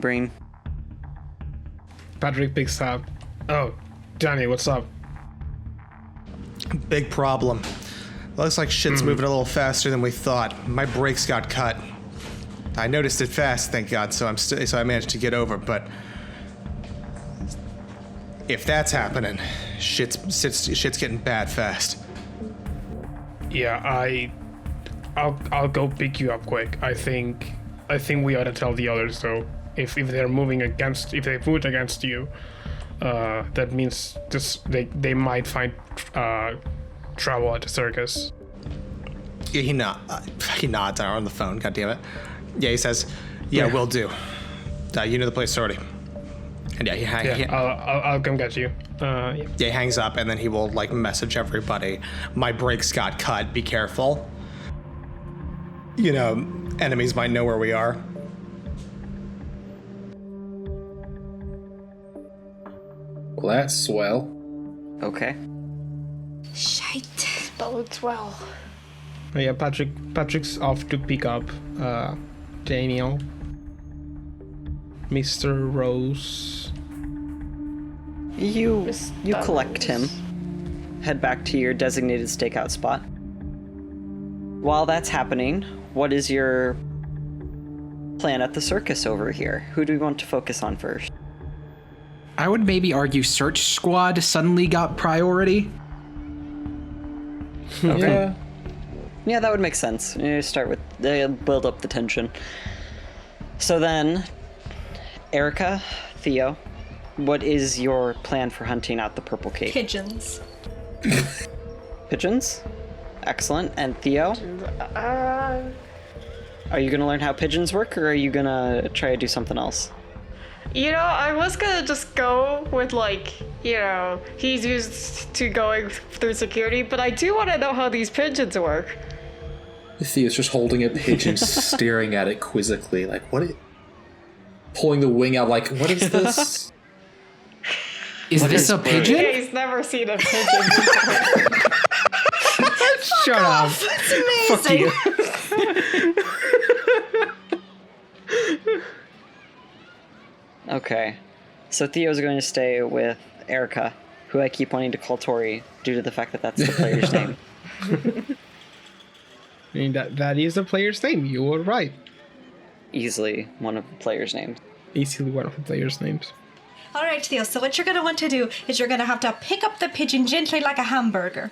Brain. Patrick picks up. Oh, Danny, what's up? Big problem. Looks like shit's moving a little faster than we thought. My brakes got cut. I noticed it fast, thank God, so I managed to get over, but if that's happening, shit's getting bad fast. Yeah, I'll go pick you up quick. I think we ought to tell the others though. If they've moved against you, that means they might find trouble at the circus. Yeah, he nods on the phone. God damn it. Yeah, he says, "Yeah, will do. You know the place already." And yeah, I'll come get you. Yeah. Yeah, he hangs up and then he will message everybody. My brakes got cut. Be careful. Enemies might know where we are. Well, that's swell. Okay. Shite. Bodes well. Yeah, Patrick's off to pick up Daniel, Mr. Rose. You collect him. Head back to your designated stakeout spot. While that's happening, what is your plan at the circus over here? Who do we want to focus on first? I would maybe argue Search Squad suddenly got priority. Okay. Yeah, that would make sense. You start with build up the tension. So then, Erica, Theo, what is your plan for hunting out the purple cape? Pigeons. Pigeons? Excellent. And Theo? Are you gonna learn how pigeons work, or are you gonna try to do something else? I was gonna just go with he's used to going through security, but I do want to know how these pigeons work. Theo's just holding a pigeon, staring at it quizzically, pulling the wing out, what is this? Is this a pigeon? Yeah, he's never seen a pigeon before. Shut up. It's amazing. Okay. So Theo's going to stay with Erica, who I keep wanting to call Tori due to the fact that that's the player's name. I mean, that is the player's name. You were right. Easily one of the player's names. Easily one of the player's names. All right, Theo. So what you're gonna want to do is you're gonna have to pick up the pigeon gently like a hamburger.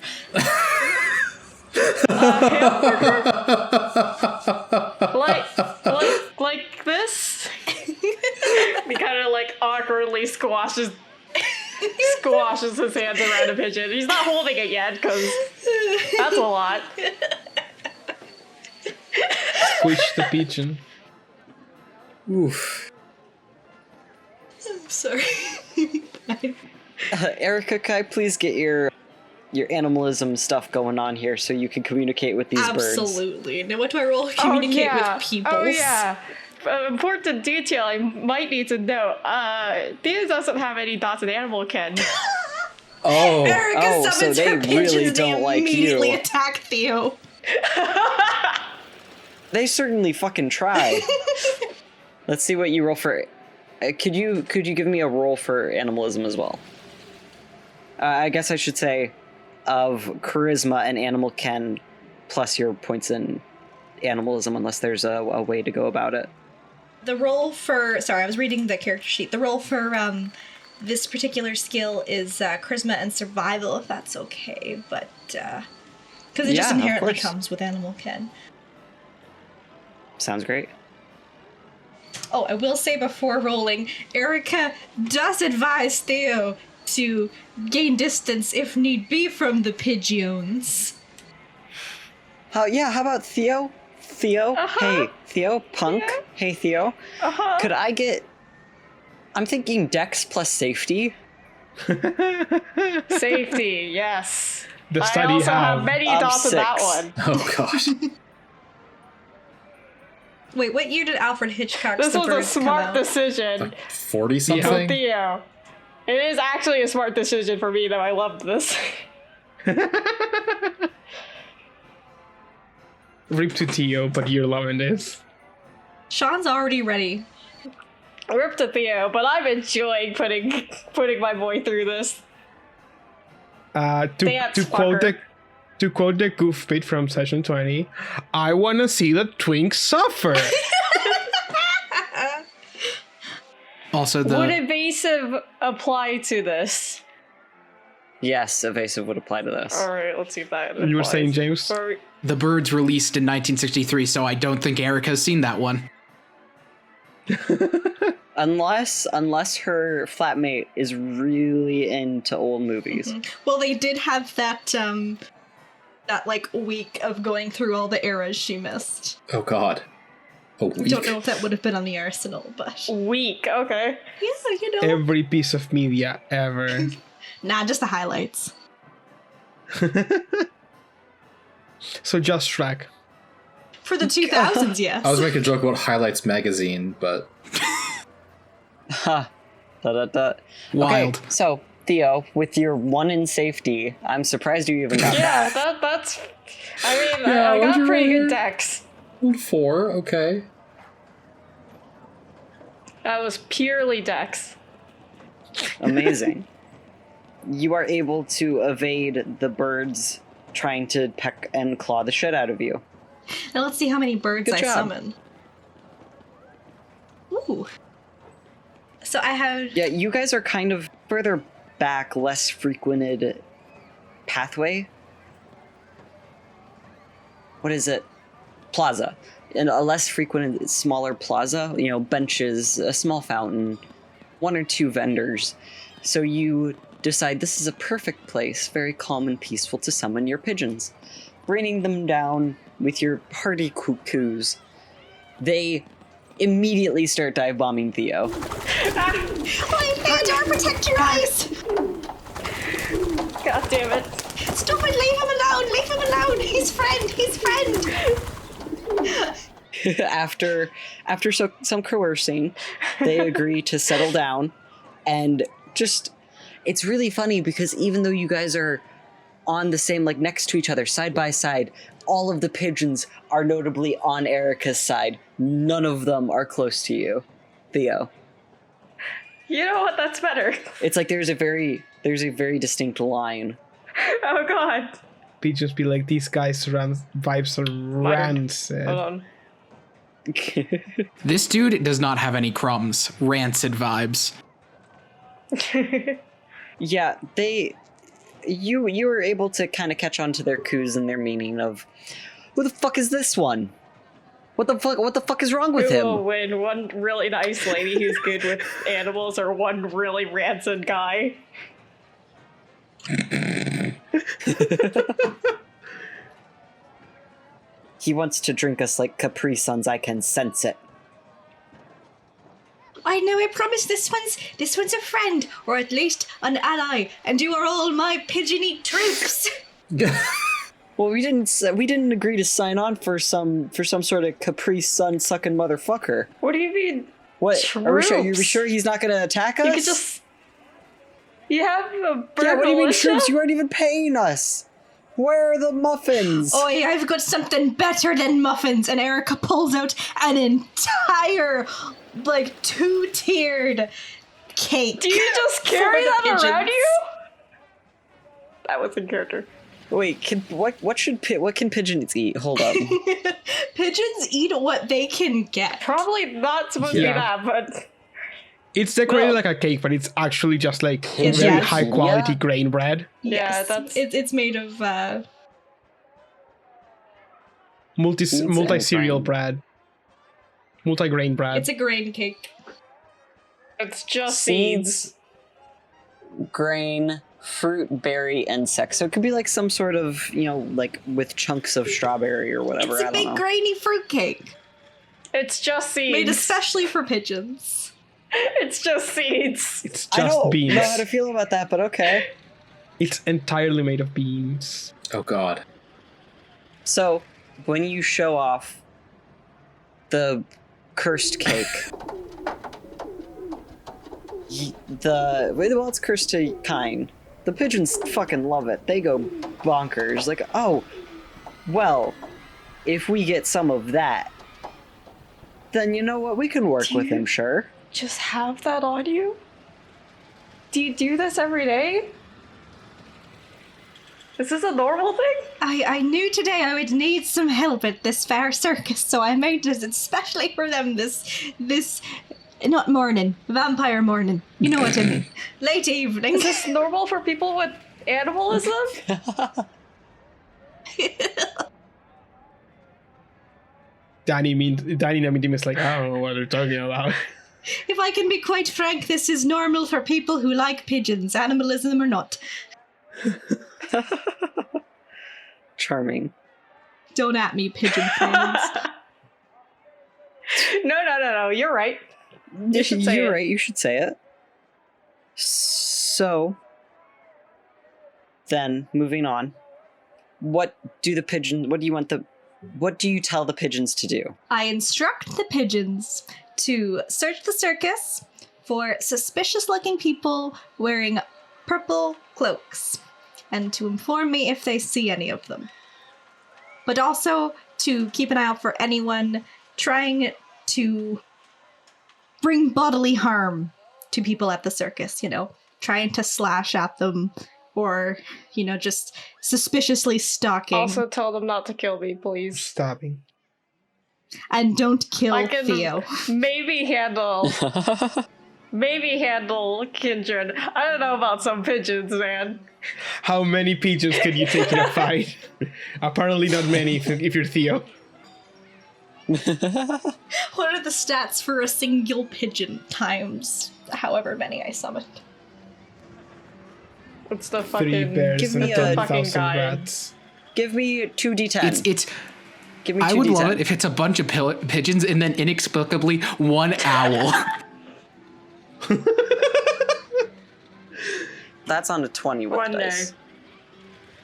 Like this? He kind of like awkwardly squashes his hands around a pigeon. He's not holding it yet because that's a lot. Squish the pigeon. Oof. I'm sorry. Erica, can I please get your animalism stuff going on here so you can communicate with these birds? Absolutely. Now, what do I roll? Communicate with people. Oh yeah. Important detail I might need to know. Thea doesn't have any dots in animal ken. Oh. Erica summons so they her pigeons. really They don't like immediately you. attack Theo. They certainly fucking try. Let's see what you roll for. Could you give me a roll for animalism as well? I guess I should say of charisma and animal ken plus your points in animalism, unless there's a way to go about it. The roll for... Sorry, I was reading the character sheet. The roll for this particular skill is charisma and survival, if that's okay. But... because it just Yeah, of inherently course. comes with animal ken. Sounds great. Oh, I will say before rolling, Erica does advise Theo to gain distance if need be from the pigeons. Yeah, how about Theo? Theo? Hey, Theo? Punk? Yeah. Hey, Theo? Uh-huh. Could I get... I'm thinking Dex plus safety. Safety, yes. The I study also have have. many I'm dots in that 6. one. Oh gosh. Wait, what year did Alfred Hitchcock's This The was a Birds come smart out? decision. Like 40 from something? Theo. It is actually a smart decision for me, though. I loved this. Rip to Theo, but you're loving this. Sean's already ready. Rip to Theo, but I'm enjoying putting my boy through this. Dance To quote fucker. the goof bit from session 20, I wanna see the twink suffer. Also, Would evasive apply to this? Yes, evasive would apply to this. Alright, let's see if that You were applies. saying, James? Sorry. the Birds released in 1963, so I don't think Erica's seen that one. Unless her flatmate is really into old movies. Well, they did have that like week of going through all the eras she missed. Oh god. A week. Don't know if that would have been on the arsenal, but Weak, okay. yeah, you know. Every piece of media ever. Nah, just the highlights. So just Shrek. For the 2000s, yes. I was making a joke about Highlights magazine, but Ha. Da. Wild. Okay, so Theo, with your 1 in safety, I'm surprised you even got Yeah, that. that's... I mean, Yeah, I what'd got you pretty roll good here? decks. 4, okay. That was purely dex. Amazing. You are able to evade the birds trying to peck and claw the shit out of you. Now let's see how many birds Good I job. summon. Ooh. So I have... Yeah, you guys are kind of further back, less frequented pathway. What is it? Plaza. And a less frequented, smaller plaza. You know, benches, a small fountain, 1 or 2 vendors. So you decide this is a perfect place, very calm and peaceful, to summon your pigeons. Raining them down with your party cuckoos. They immediately start dive bombing Theo. Wait, Theodore, protect your eyes! God damn it. Stop it, leave him alone, His friend! After some coercing, they agree to settle down, and just, it's really funny because even though you guys are on the same, like next to each other, side by side, all of the pigeons are notably on Erica's side. None of them are close to you, Theo. You know what? That's better. It's like there's a very distinct line. Oh god. Pigeons be like, these guys' vibes are rancid. Hold on. This dude does not have any crumbs. Rancid vibes. Yeah, you were able to kind of catch on to their coos and their meaning of, who the fuck is this one? What the fuck is wrong with Who him? will win? One really nice lady who's good with animals, or one really rancid guy? He wants to drink us like Capri Suns, I can sense it. I know, I promise this one's a friend, or at least an ally, and you are all my pigeony troops. Well, we didn't agree to sign on for some sort of Capri Sun sucking motherfucker. What do you mean? What? Are we sure he's not gonna attack us? You could just. You have a bird. Yeah, what do you mean militia? troops? You aren't even paying us. Where are the muffins? Oh, yeah, I've got something better than muffins, and Erica pulls out an entire, like, 2-tiered cake. Do you just carry that around you? That was in character. Wait, what can pigeons eat? Hold up. Pigeons eat what they can get. Probably not supposed to be that, but It's decorated like a cake, but it's actually just like It's very just- high quality yeah. grain bread. yeah, that's it's made of Multi cereal and bread. Multi grain bread. it's a grain cake. it's just seeds. Seeds, grain, fruit, berry, insect. So it could be like some sort of, like with chunks of strawberry or whatever. It's a I big don't know. grainy fruit cake It's just seeds. made especially for pigeons. It's just seeds. It's I just don't beans. know how to feel about that, but okay. It's entirely made of beans. Oh God. So when you show off the cursed cake, it's cursed to kind. The pigeons fucking love it. They go bonkers. Like, oh, well, if we get some of that, then you know what? We can work with him, sure. Just have that on you? Do you do this every day? Is this a normal thing? I knew today I would need some help at this fair circus, so I made this especially for them this not morning, vampire morning. You know what I mean. Late evening. Is this normal for people with animalism? Danny Namidim is like, I don't know what they're talking about. If I can be quite frank, this is normal for people who like pigeons, animalism or not. Charming. Don't at me, pigeon friends. No. You're right. You should say You're it. right, you should say it. So, then, moving on. What do you tell the pigeons to do? I instruct the pigeons to search the circus for suspicious-looking people wearing purple cloaks, and to inform me if they see any of them. But also to keep an eye out for anyone trying to bring bodily harm to people at the circus, trying to slash at them or, just suspiciously stalking. Also tell them not to kill me, please. Stopping. And don't kill I can Theo. maybe handle Kindred. I don't know about some pigeons, man. How many pigeons could you take in a fight? Apparently not many if you're Theo. What are the stats for a single pigeon times however many I summoned? It's the 3 fucking bears give and me a 10,000 fucking guy. rats. Give me 2d10. It's. Give me 2d10. I would love it if it's a bunch of pigeons and then inexplicably one owl. That's on a 20 with One dice. day.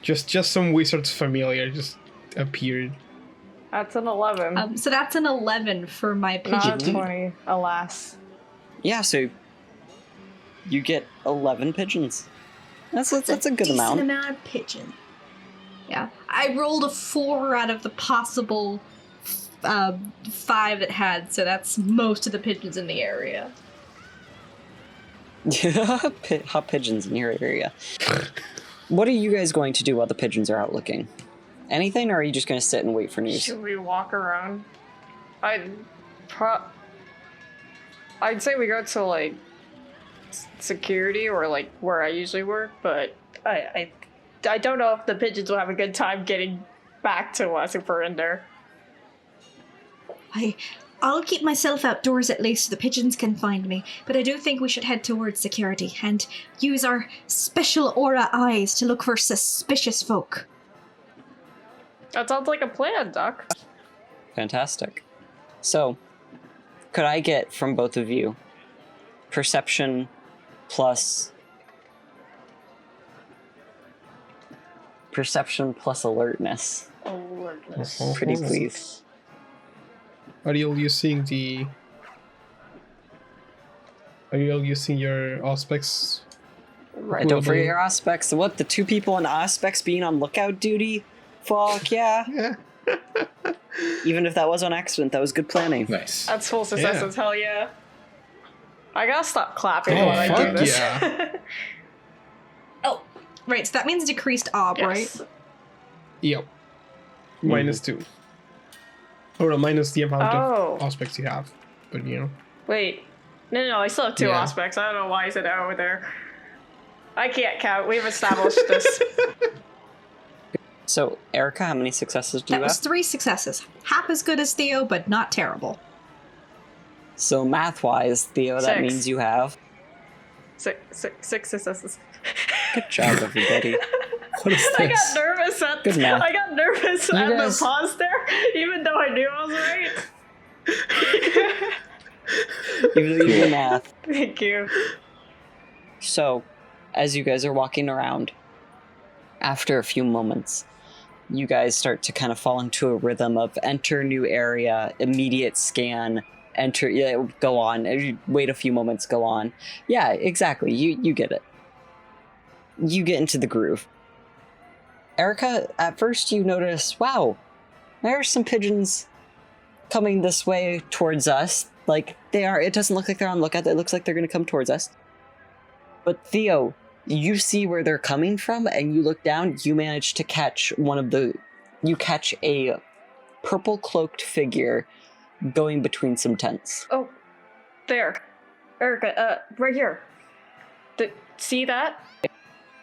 Just some wizard's familiar just appeared. That's an 11. So that's an 11 for my Not pigeon. a 20, alas. Yeah, so you get 11 pigeons. That's a good decent amount. of pigeon. Yeah, I rolled a 4 out of the possible 5 it had, so that's most of the pigeons in the area. Hot pigeons in your area. What are you guys going to do while the pigeons are out looking? Anything, or are you just going to sit and wait for news? Should we walk around? I'd say we go to, security or like where I usually work, but I don't know if the pigeons will have a good time getting back to us if we're in there. I'll keep myself outdoors at least so the pigeons can find me, but I do think we should head towards security and use our special aura eyes to look for suspicious folk. That sounds like a plan, Doc. Fantastic. So, could I get from both of you perception plus alertness? Alertness. Pretty please. Are you using your aspects? Right, don't forget your aspects. What, the 2 people in aspects being on lookout duty? Fuck yeah. Yeah. Even if that was on accident, that was good planning. Nice. That's full successes, hell yeah. I gotta stop clapping Oh, while I do fuck this. yeah. Oh, right, so that means decreased ob, right? Yes. Yep. -2. Or minus the amount of aspects you have. But Wait. No, I still have 2 Yeah. aspects. I don't know why is it over there. I can't count. We've established this. So, Erica, how many successes do That you was have? 3 successes. Half as good as Theo, but not terrible. So, math-wise, Theo, that 6. means you have... 6 successes. Good job, everybody. What is I this? got nervous at Good math. I got nervous You at guys- the pause there, even though I knew I was right. You do the math. Thank you. So, as you guys are walking around, after a few moments, you guys start to kind of fall into a rhythm of enter new area, immediate scan, enter, yeah, go on, wait a few moments, go on. Yeah, exactly, you get it. You get into the groove. Erica, at first you notice, wow, there are some pigeons coming this way towards us. Like, it doesn't look like they're on lookout, it looks like they're gonna come towards us. But Theo, you see where they're coming from, and you look down, you manage to catch you catch a purple-cloaked figure going between some tents. Oh, there. Erica, right here. See that?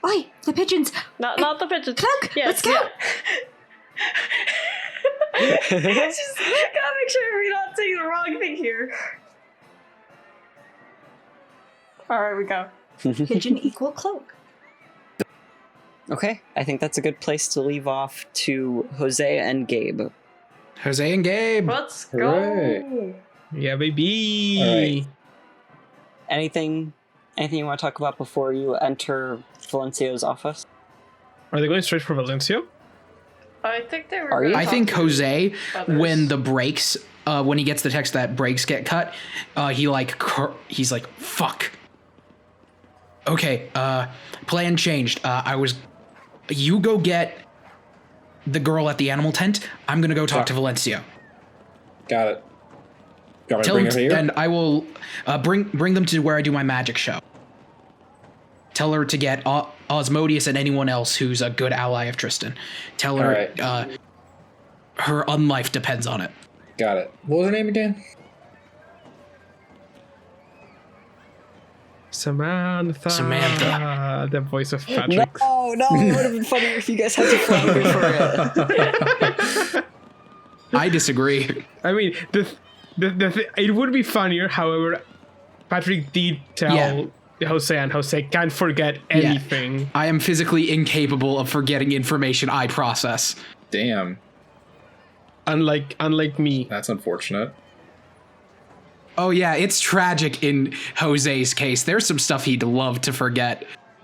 Oi, the pigeons! Not the pigeons. Cloak, Yes, let's go! Just gotta make sure we're not saying the wrong thing here. Alright, we go. Pigeon equal cloak. Okay, I think that's a good place to leave off to Jose and Gabe. Jose and Gabe. Let's Hooray. go. Yeah, baby. All right. Anything you want to talk about before you enter Valencio's office? Are they going straight for Valencia? I think they were. Are you? gonna I talk think to Jose, others. when the brakes, when he gets the text that brakes get cut, he's like, fuck. Okay, plan changed. You go get the girl at the animal tent. I'm gonna go talk to Valencio. Got it. You want me to bring her here? And I will bring them to where I do my magic show. Tell her to get Osmodeus and anyone else who's a good ally of Tristan. Tell her Alright. her unlife depends on it. Got it. What was her name again? Samantha. The voice of Patrick. No, it would have been funnier if you guys had to flounder for it. I disagree. I mean, it would be funnier, however, Patrick did tell Jose, and Jose can't forget anything. Yeah. I am physically incapable of forgetting information I process. Damn. Unlike me. That's unfortunate. Oh yeah, it's tragic in Jose's case. There's some stuff he'd love to forget.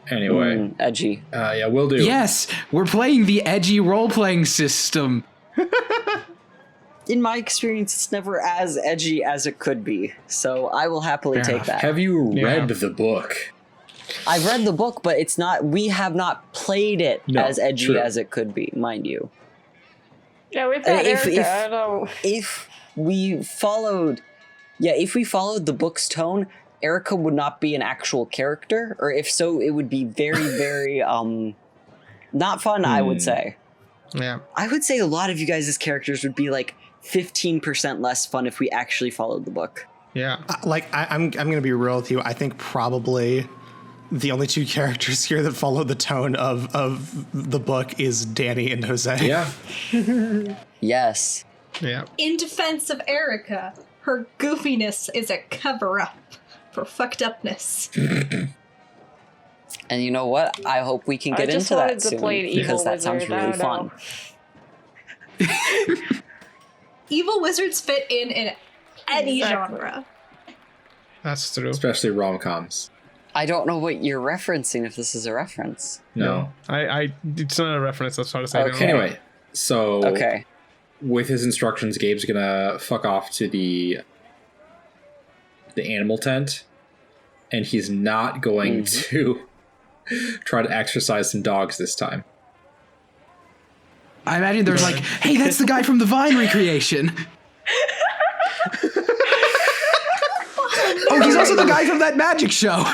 Anyway. Edgy. Yeah, will do. Yes, we're playing the edgy role-playing system. In my experience, it's never as edgy as it could be, so I will happily Fair take enough. that. Have you read the book? I've read the book, but we have not played it No, as edgy true. as it could be, mind you. Yeah, we've got Erica. I know. If we followed the book's tone, Erica would not be an actual character, or if so, it would be very, very, not fun, I would say. Yeah. I would say a lot of you guys' characters would be like 15% less fun if we actually followed the book. Yeah. I'm gonna be real with you. I think probably the only two characters here that follow the tone of the book is Danny and Jose. Yeah. Yes. Yeah. In defense of Erica, her goofiness is a cover-up for fucked upness. And you know what? I hope we can I get just into wanted that to soon play an evil because that sounds wizard, I really don't fun. know. Evil wizards fit in any Exactly. genre. That's true. Especially rom-coms. I don't know what you're referencing, if this is a reference. No. I it's not a reference as far as I know. Okay. Anyway, so Okay. with his instructions, Gabe's gonna fuck off to the animal tent, and he's not going to try to exercise some dogs this time. I imagine there's like, hey, that's the guy from the Vine recreation. Oh, he's also the guy from that magic show.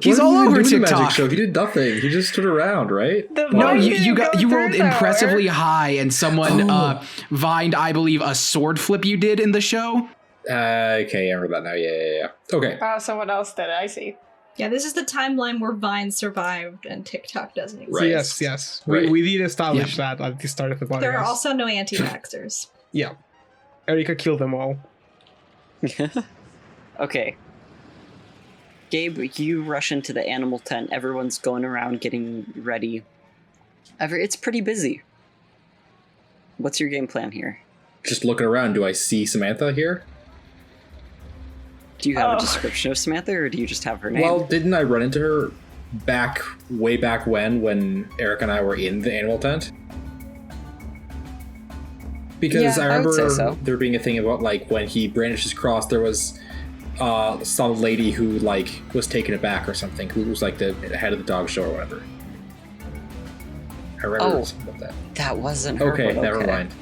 He's What all did he over do in the TikTok. magic show? He did nothing. He just stood around, right? The No, vine you didn't go got you rolled through impressively nowhere. high, and someone vined, I believe, a sword flip you did in the show. Okay, I remember that now. Yeah. Okay. Oh, someone else did it. I see. Yeah, this is the timeline where Vine survived and TikTok doesn't exist. Right. Yes. Right. We did establish that at the start of the podcast. There are also no anti-vaxxers. Yeah. Erica killed them all. Okay. Gabe, you rush into the animal tent. Everyone's going around getting ready. It's pretty busy. What's your game plan here? Just looking around, do I see Samantha here? Do you have a description of Samantha, or do you just have her name? Well, didn't I run into her way back when Eric and I were in the animal tent? Because Yeah, I I would remember say so. there being a thing about like when he brandished his cross, there was some lady who like was taken aback or something, who was like the head of the dog show or whatever. I remember something about that. that wasn't her. Okay, but never mind.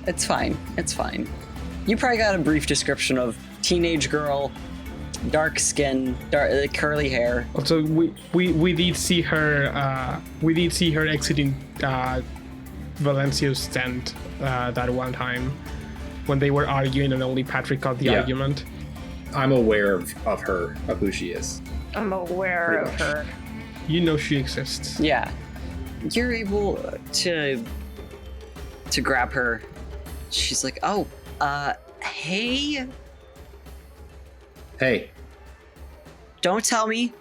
It's fine. It's fine. You probably got a brief description of teenage girl, dark skin, curly hair. Also, we did see her. We did see her exiting Valencio's tent that one time when they were arguing, and only Patrick caught the argument. I'm aware of her, of who she is. I'm aware of her. You know she exists. Yeah, you're able to grab her. She's like, "Oh, hey, Hey, don't tell me,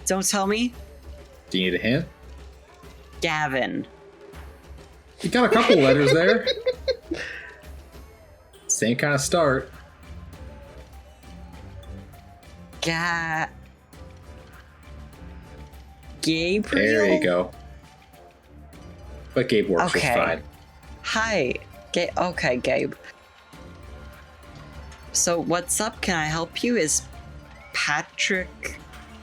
don't tell me, do you need a hint? Gavin." You got a couple letters there. Same kind of start. Gabriel. There you go. But Gabe works just Okay. fine. Hi, okay, Gabe. So what's up? Can I help you? Is Patrick?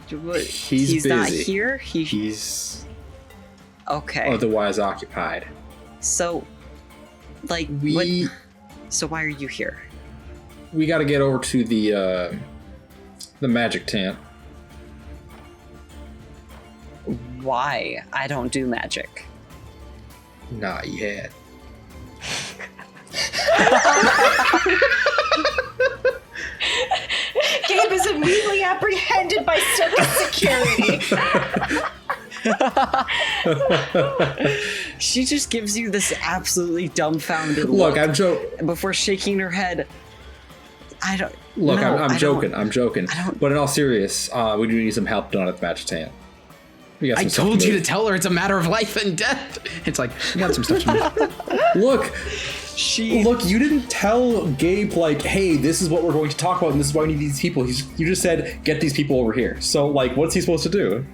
He's not busy. here. He's Okay. otherwise occupied. So, like, We so why are you here? we got to get over to the magic tent. Why? I don't do magic. Not yet. Gabe is immediately apprehended by circus security. She just gives you this absolutely dumbfounded Look, look I'm joking. before shaking her head. I don't. Look, no, I'm I joking. don't- I'm joking. I don't- But in all serious, we do need some help done at the magic tent. We got I some stuff told you to move. tell her it's a matter of life and death. It's like, we got some stuff to move. Look, She. look, you didn't tell Gabe, like, hey, this is what we're going to talk about and this is why we need these people. You just said, get these people over here. So, like, what's he supposed to do?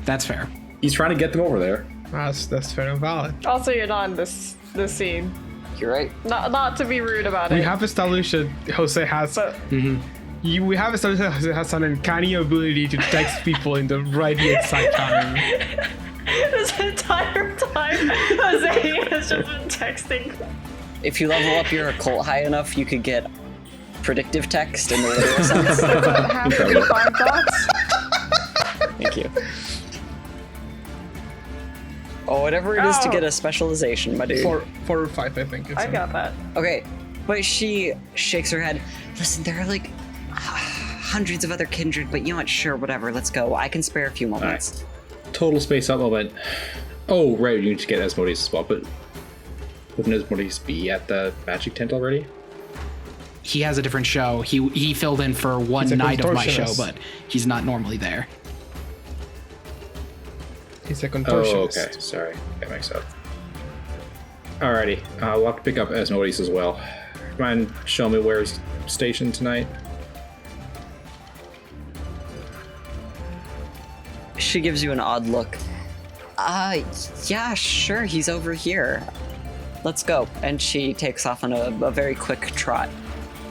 That's fair. He's trying to get them over there. That's fair and valid. Also, you're not in this scene. You're right. Not to be rude about it. We have established that Jose has. But We have established that Jose has an uncanny ability to text people in the right exact time. this entire time, Jose has just been texting. If you level up your occult high enough, you could get predictive text in the literal sense. Have to be fine thoughts. Thank you. Oh, whatever it is to Oh. get a specialization, my dude. 4 or 5, I think. I got that. Okay, But she shakes her head. Listen, there are like hundreds of other kindred, but you know what? Sure, whatever. Let's go. I can spare a few moments. Right. Total space up moment. Oh, right. You need to get Asmodeus as well, but wouldn't Asmodeus be at the magic tent already? He has a different show. He filled in for one night of my show, but he's not normally there. He's a contortionist. Oh, okay. Sorry. That makes sense. Alrighty. We'll have to pick up Asmodeus as well. Mind showing me where he's stationed tonight? She gives you an odd look. Yeah, sure, he's over here. Let's go. And she takes off on a very quick trot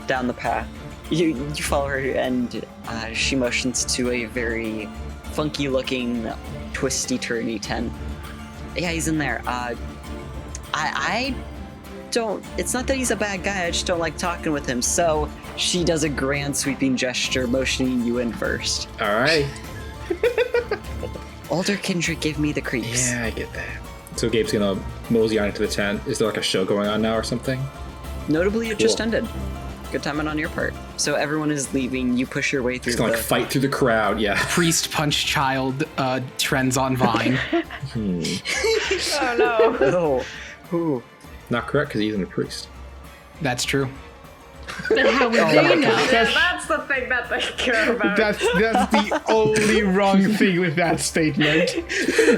down the path. You follow her, and she motions to a very funky-looking, twisty-turny tent. Yeah, he's in there. I don't... It's not that he's a bad guy, I just don't like talking with him, so she does a grand sweeping gesture, motioning you in first. Alright. Older Kindred give me the creeps. Yeah, I get that. So Gabe's gonna mosey on into the tent. Is there like a show going on now or something? Notably, it just ended. Good timing on your part. So everyone is leaving. You push your way through. Just gonna fight through the crowd. Yeah. Priest punch child trends on Vine. Oh no. Oh. Ooh. Not correct because he's a priest. That's true. Then how would they know? That's- Yeah, that's the thing that they care about. That's the only wrong thing with that statement.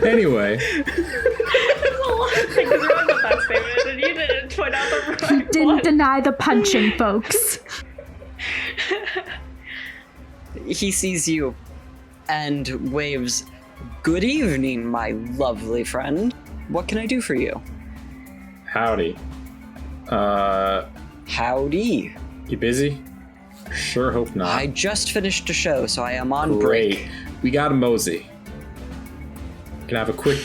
Anyway. There's a lot of things wrong with that statement, and you didn't point out the right Didn't one. deny the punching, folks. He sees you and waves, "Good evening, my lovely friend. What can I do for you?" Howdy. Howdy. You busy? Sure hope not. I just finished a show, so I am on Great. break. We got a mosey. Can I have a quick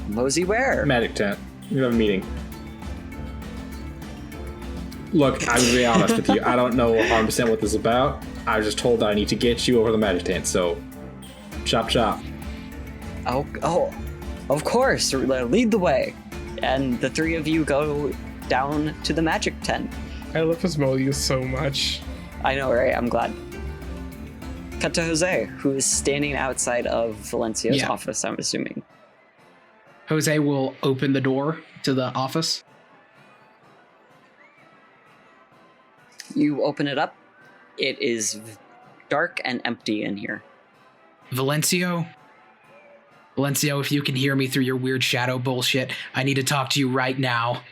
Mosey where? magic tent? We have a meeting. Look, I'm gonna be honest with you. I don't know 100% what this is about. I was just told that I need to get you over the magic tent, so chop chop. Oh, of course. Lead the way. And the three of you go down to the magic tent. I love Asmodeus so much. I know, right? I'm glad. Cut to Jose, who is standing outside of Valencia's office, I'm assuming. Jose will open the door to the office. You open it up. It is dark and empty in here. Valencio, if you can hear me through your weird shadow bullshit, I need to talk to you right now.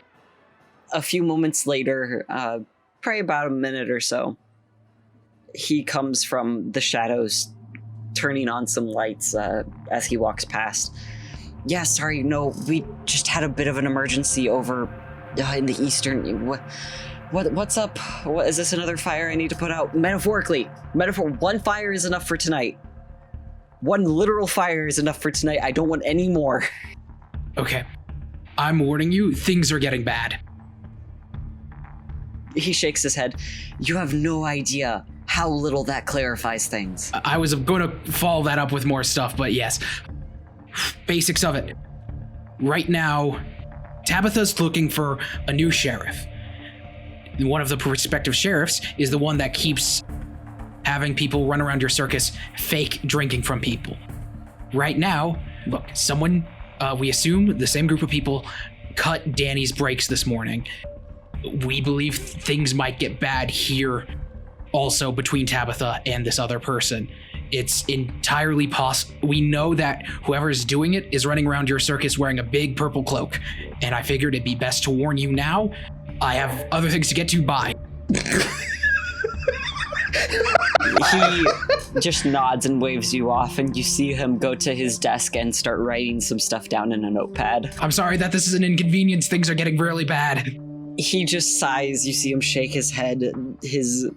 A few moments later, probably about a minute or so, he comes from the shadows, turning on some lights as he walks past. Yeah, sorry, no, we just had a bit of an emergency over in the eastern... What's up? What, is this another fire I need to put out? Metaphorically. One fire is enough for tonight. One literal fire is enough for tonight. I don't want any more. Okay. I'm warning you, things are getting bad. He shakes his head. You have no idea how little that clarifies things. I was going to follow that up with more stuff, but yes. Basics of it. Right now, Tabitha's looking for a new sheriff. One of the prospective sheriffs is the one that keeps having people run around your circus fake drinking from people. Right now, look, someone, we assume the same group of people cut Danny's brakes this morning. We believe things might get bad here also between Tabitha and this other person. It's entirely possible. We know that whoever's doing it is running around your circus wearing a big purple cloak, and I figured it'd be best to warn you now. I have other things to get to. Bye. He just nods and waves you off, and you see him go to his desk and start writing some stuff down in a notepad. I'm sorry that this is an inconvenience. Things are getting really bad. He just sighs. You see him shake his head, his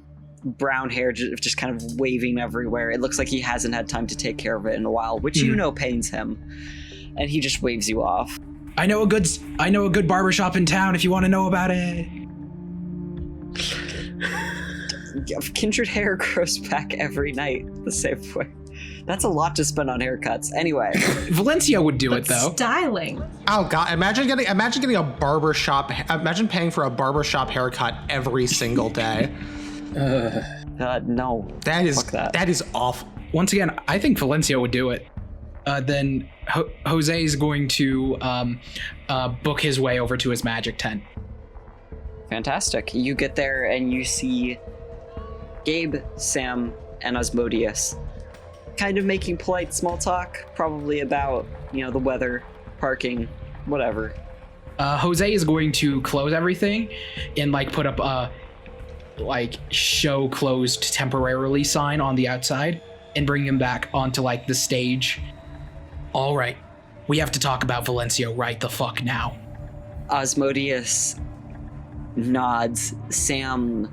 brown hair just kind of waving everywhere. It looks like he hasn't had time to take care of it in a while, which you know pains him. And he just waves you off. I know a good barbershop in town if you want to know about it. Kindred hair grows back every night the same way. That's a lot to spend on haircuts. Anyway. Valencia would do it, though. Styling. Oh god! Imagine getting a barbershop. Imagine paying for a barbershop haircut every single day. No. That is Fuck that. that is awful. Once again, I think Valencia would do it. Then Jose is going to book his way over to his magic tent. Fantastic. You get there and you see Gabe, Sam, and Asmodeus kind of making polite small talk, probably about, the weather, parking, whatever. Jose is going to close everything and put up a show closed temporarily sign on the outside and bring him back onto the stage. All right, we have to talk about Valencia right the fuck now. Asmodeus nods. Sam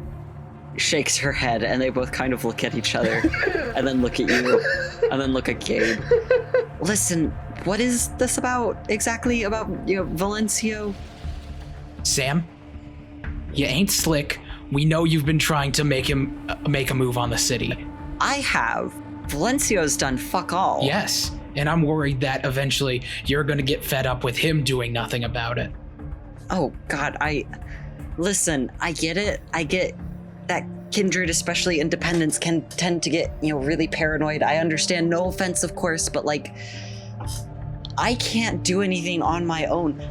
shakes her head, and they both kind of look at each other, and then look at you, and then look at Gabe. Listen, what is this about exactly? About Valencio? Sam, you ain't slick. We know you've been trying to make him make a move on the city. I have. Valencio's done fuck all. Yes, and I'm worried that eventually you're gonna get fed up with him doing nothing about it. Oh God, listen, I get it. I get that Kindred, especially independents, can tend to get, really paranoid. I understand, no offense, of course, but I can't do anything on my own.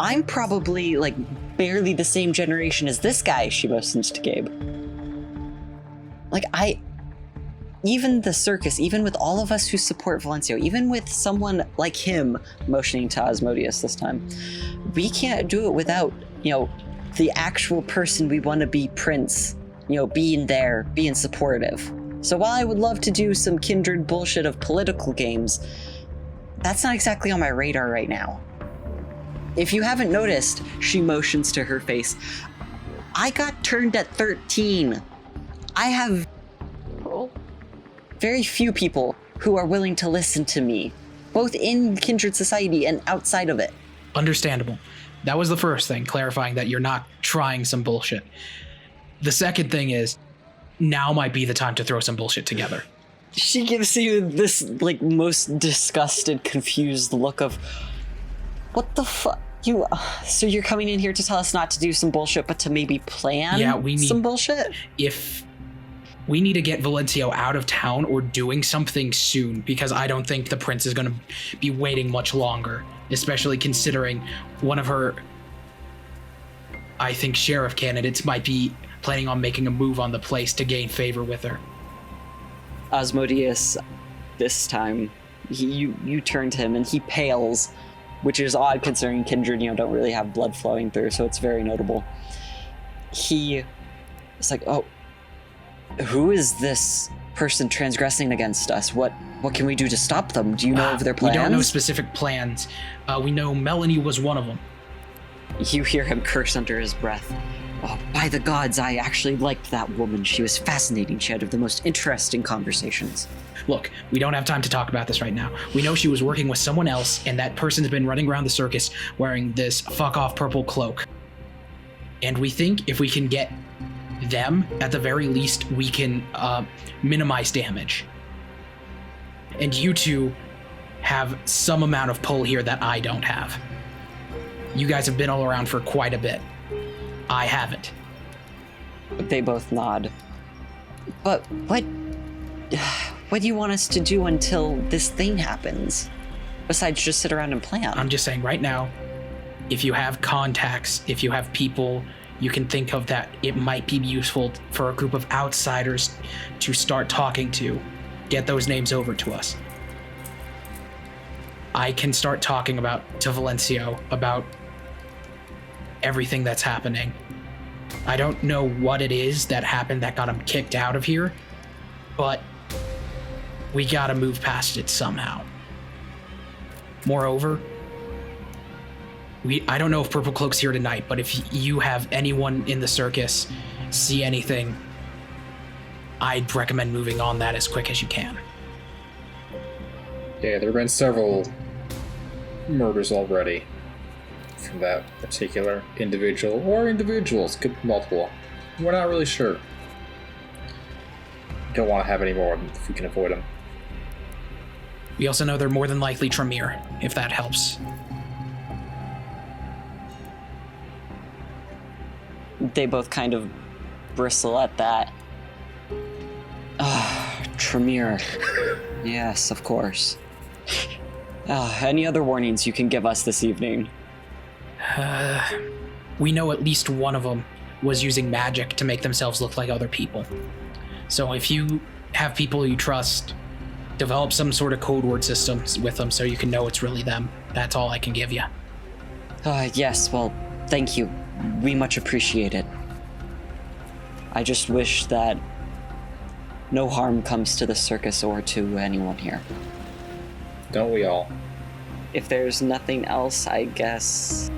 I'm probably barely the same generation as this guy, she motions to Gabe. Even the circus, even with all of us who support Valencio, even with someone like him, motioning to Asmodeus this time, we can't do it without, the actual person we want to be, Prince, being there, being supportive. So while I would love to do some Kindred bullshit of political games, that's not exactly on my radar right now. If you haven't noticed, she motions to her face, I got turned at 13. I have very few people who are willing to listen to me, both in Kindred society and outside of it. Understandable. That was the first thing, clarifying that you're not trying some bullshit. The second thing is, now might be the time to throw some bullshit together. She gives you this, most disgusted, confused look of, what the fuck? So you're coming in here to tell us not to do some bullshit, but to maybe plan some bullshit? If we need to get Valencio out of town or doing something soon, because I don't think the prince is going to be waiting much longer, especially considering one of her, I think, sheriff candidates might be planning on making a move on the place to gain favor with her. Asmodeus, this time, you turn to him and he pales, which is odd considering Kindred, don't really have blood flowing through, so it's very notable. He is oh, who is this person transgressing against us? What can we do to stop them? Do you know of their plans? We don't know specific plans. We know Melanie was one of them. You hear him curse under his breath. Oh, by the gods, I actually liked that woman. She was fascinating. She had the most interesting conversations. Look, we don't have time to talk about this right now. We know she was working with someone else, and that person's been running around the circus wearing this fuck-off purple cloak. And we think if we can get them, at the very least, we can minimize damage. And you two have some amount of pull here that I don't have. You guys have been all around for quite a bit. I haven't. They both nod. But what do you want us to do until this thing happens? Besides just sit around and plan? I'm just saying right now, if you have contacts, if you have people you can think of that it might be useful for a group of outsiders to start talking to, get those names over to us. I can start talking to Valencio about everything that's happening. I don't know what it is that happened that got him kicked out of here, but we gotta move past it somehow. Moreover, I don't know if Purple Cloak's here tonight, but if you have anyone in the circus see anything, I'd recommend moving on that as quick as you can. Yeah, there have been several murders already from that particular individual, or individuals, could be multiple. We're not really sure. Don't want to have any more if we can avoid them. We also know they're more than likely Tremere, if that helps. They both kind of bristle at that. Tremere. Yes, of course. Any other warnings you can give us this evening? We know at least one of them was using magic to make themselves look like other people. So if you have people you trust, develop some sort of code word system with them so you can know it's really them. That's all I can give you. Yes, well, thank you. We much appreciate it. I just wish that no harm comes to the circus or to anyone here. Don't we all? If there's nothing else, I guess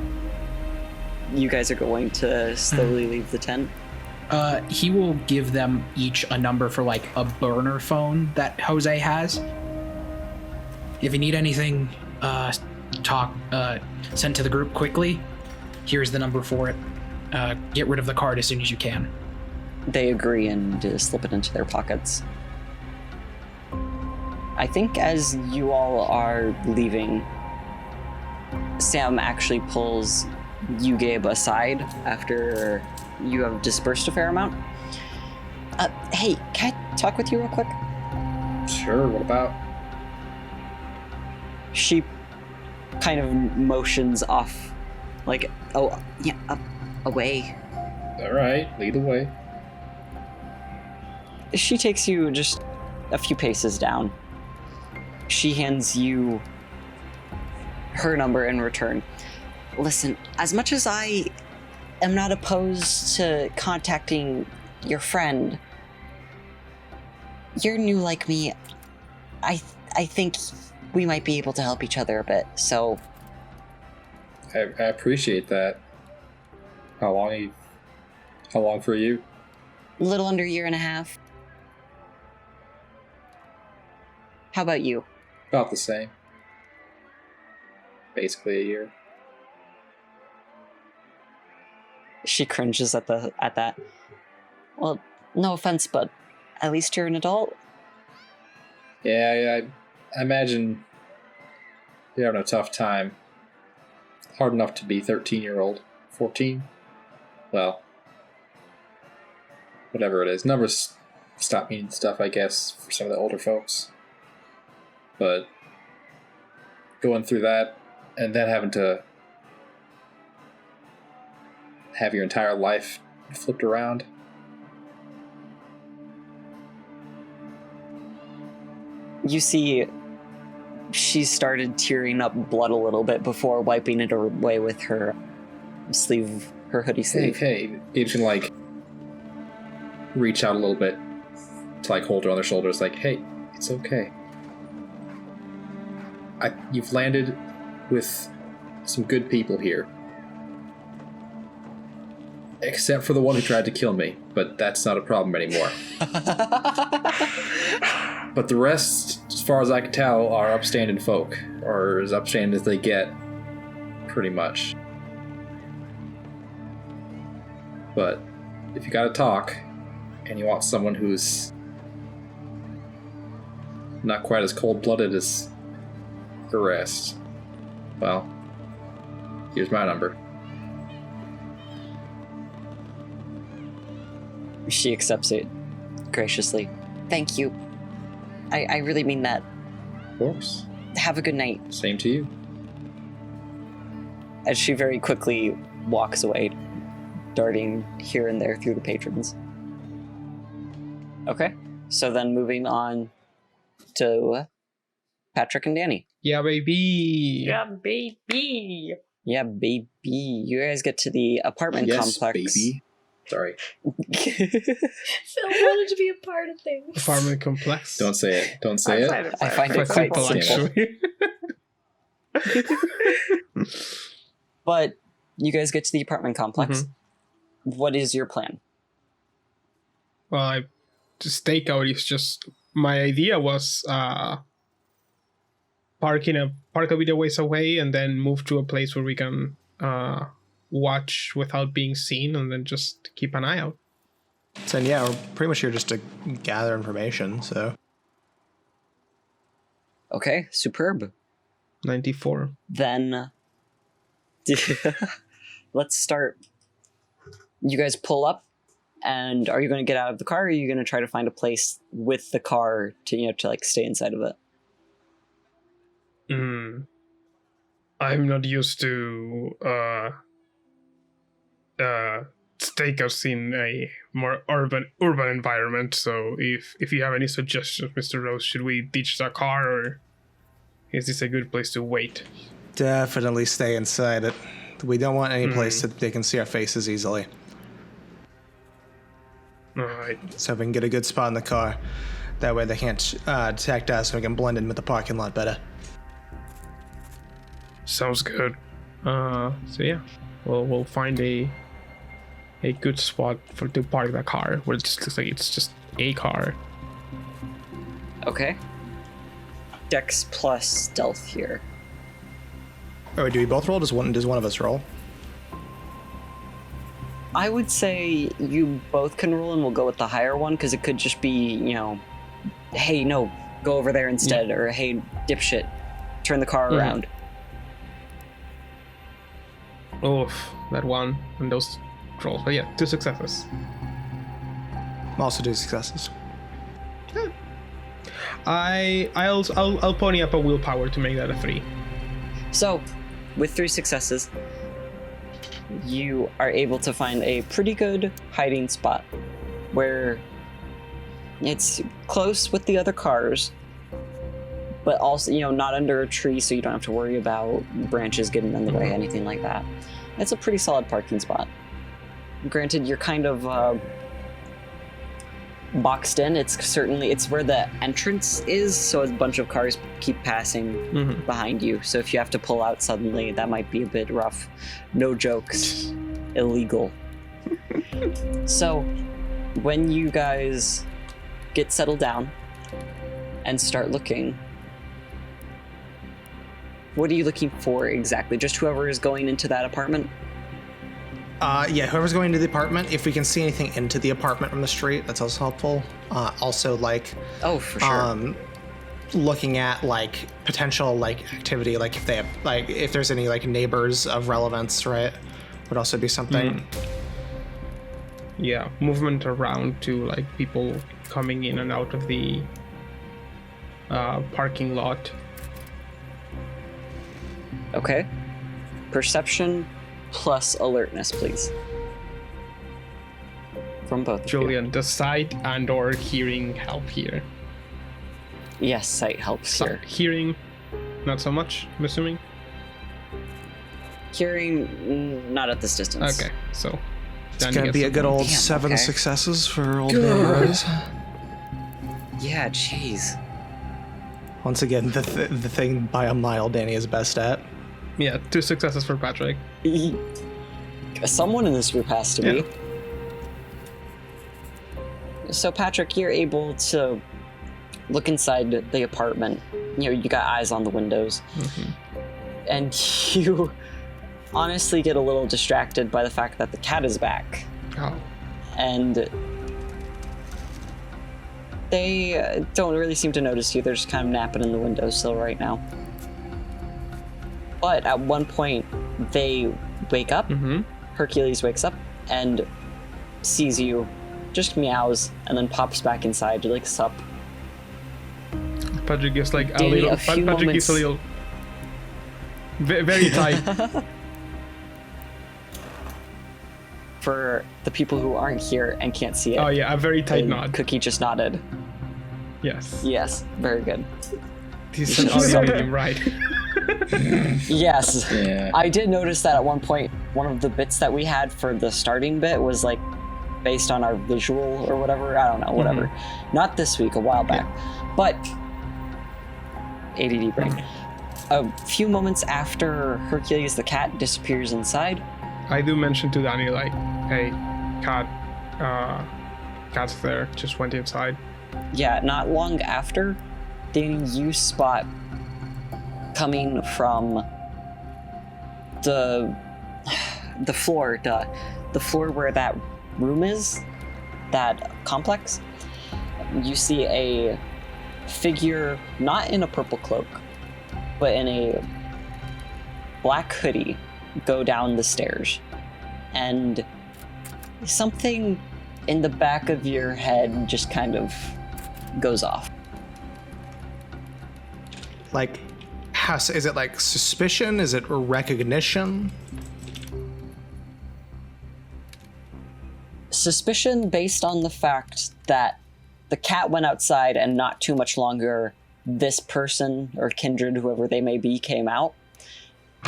you guys are going to slowly leave the tent. He will give them each a number for like a burner phone that Jose has. If you need anything sent to the group quickly, here's the number for it. Get rid of the card as soon as you can. They agree and slip it into their pockets. I think as you all are leaving, Sam actually pulls you, Gabe, aside after you have dispersed a fair amount. Hey, can I talk with you real quick? Sure, what about? She kind of motions off, like, oh, yeah, away. All right, lead the way. She takes you just a few paces down. She hands you her number in return. Listen, as much as I am not opposed to contacting your friend, you're new like me. I think we might be able to help each other a bit, so... I appreciate that. How long for you? A little under a year and a half. How about you? About the same. Basically a year. She cringes at that. Well, no offense, but at least you're an adult. Yeah, I imagine you're having a tough time. Hard enough to be 13-year-old. 14? Well, whatever it is. Numbers stop meaning stuff, I guess, for some of the older folks. But going through that and then having to have your entire life flipped around. You see, she started tearing up blood a little bit before wiping it away with her sleeve, her hoodie sleeve. Hey, you can like reach out a little bit to like hold her on their shoulders, like, hey, it's okay. You've landed with some good people here. Except for the one who tried to kill me, but that's not a problem anymore. But the rest, as far as I can tell, are upstanding folk, or as upstanding as they get, pretty much. But if you gotta talk, and you want someone who's not quite as cold-blooded as the rest, well, here's my number. She accepts it graciously. Thank you. I really mean that. Of course. Have a good night. Same to you. As she very quickly walks away, darting here and there through the patrons. Okay, so then moving on to Patrick and Danny. Yeah, baby. Yeah, baby. Yeah, baby. You guys get to the apartment complex. Baby. Sorry. Phil wanted to be a part of things. Apartment complex. Don't say it. Don't say it. I find it Quite quite simple, simple. actually. But you guys get to the apartment complex. Mm-hmm. What is your plan? Well, stakeout is just... My idea was park a bit a ways away and then move to a place where we can watch without being seen and then just keep an eye out. So yeah, we're pretty much here just to gather information, so. Okay, superb. 94. Then let's start. You guys pull up, and are you going to get out of the car, or are you going to try to find a place with the car to like stay inside of it? I'm not used to stake us in a more urban environment, so if you have any suggestions, Mr. Rose, should we ditch the car, or is this a good place to wait? Definitely stay inside it. We don't want any place that they can see our faces easily. Alright. So if we can get a good spot in the car, that way they can't detect us and we can blend in with the parking lot better. Sounds good. So yeah, we'll find a good spot to park the car where it just looks like it's just a car. Okay. Dex plus stealth here. Oh, do we both roll? Does one of us roll? I would say you both can roll, and we'll go with the higher one, because it could just be, hey, no, go over there instead, or hey, dipshit, turn the car around. Oof, that one and those rolls. But yeah, 2 successes. Also 2 successes. I'll pony up a willpower to make that a 3. So, with 3 successes, you are able to find a pretty good hiding spot where it's close with the other cars, but also, not under a tree, so you don't have to worry about branches getting in the way, anything like that. It's a pretty solid parking spot. Granted, you're kind of boxed in. It's where the entrance is, so a bunch of cars keep passing behind you. So if you have to pull out suddenly, that might be a bit rough. No jokes. Illegal. So when you guys get settled down and start looking, what are you looking for exactly? Just whoever is going into that apartment? Yeah, whoever's going into the apartment, if we can see anything into the apartment from the street, that's also helpful. Also, oh, for sure. Looking at potential activity, if they have if there's any neighbors of relevance, right? Would also be something. Yeah, movement around to people coming in and out of the parking lot. Okay. Perception plus alertness, please. From both of you. Julian, does sight and or hearing help here? Yes, sight helps here. Hearing, not so much, I'm assuming? Hearing, not at this distance. Okay, so... It's gonna be a good old 7 successes for old man Rose. Yeah, jeez. Once again, the thing by a mile Danny is best at. Yeah, 2 successes for Patrick. Someone in this group has to be. So Patrick, you're able to look inside the apartment. You got eyes on the windows. And you honestly get a little distracted by the fact that the cat is back. Oh. And they don't really seem to notice you. They're just kind of napping in the windowsill right now. But at one point, they wake up. Hercules wakes up and sees you, just meows, and then pops back inside. You're like, sup. Patrick is a Danny, little. a few Patrick moments... is a little. Very tight. For the people who aren't here and can't see it. Oh yeah, a very tight nod. Cookie just nodded. Yes. Yes, very good. This is an audio medium, right? Yes. Yeah. I did notice that at one point, one of the bits that we had for the starting bit was based on our visual or whatever. I don't know, whatever. Not this week, a while back. But ADD brain. A few moments after Hercules the cat disappears inside, I do mention to Danny hey, cat, cat's there, just went inside. yeah, not long after, Danny, you spot coming from the floor, the floor where that room is, that complex. You see a figure, not in a purple cloak, but in a black hoodie, go down the stairs. And something in the back of your head just kind of goes off. Like, how is it like suspicion? Is it recognition? Suspicion based on the fact that the cat went outside and not too much longer this person or Kindred, whoever they may be, came out.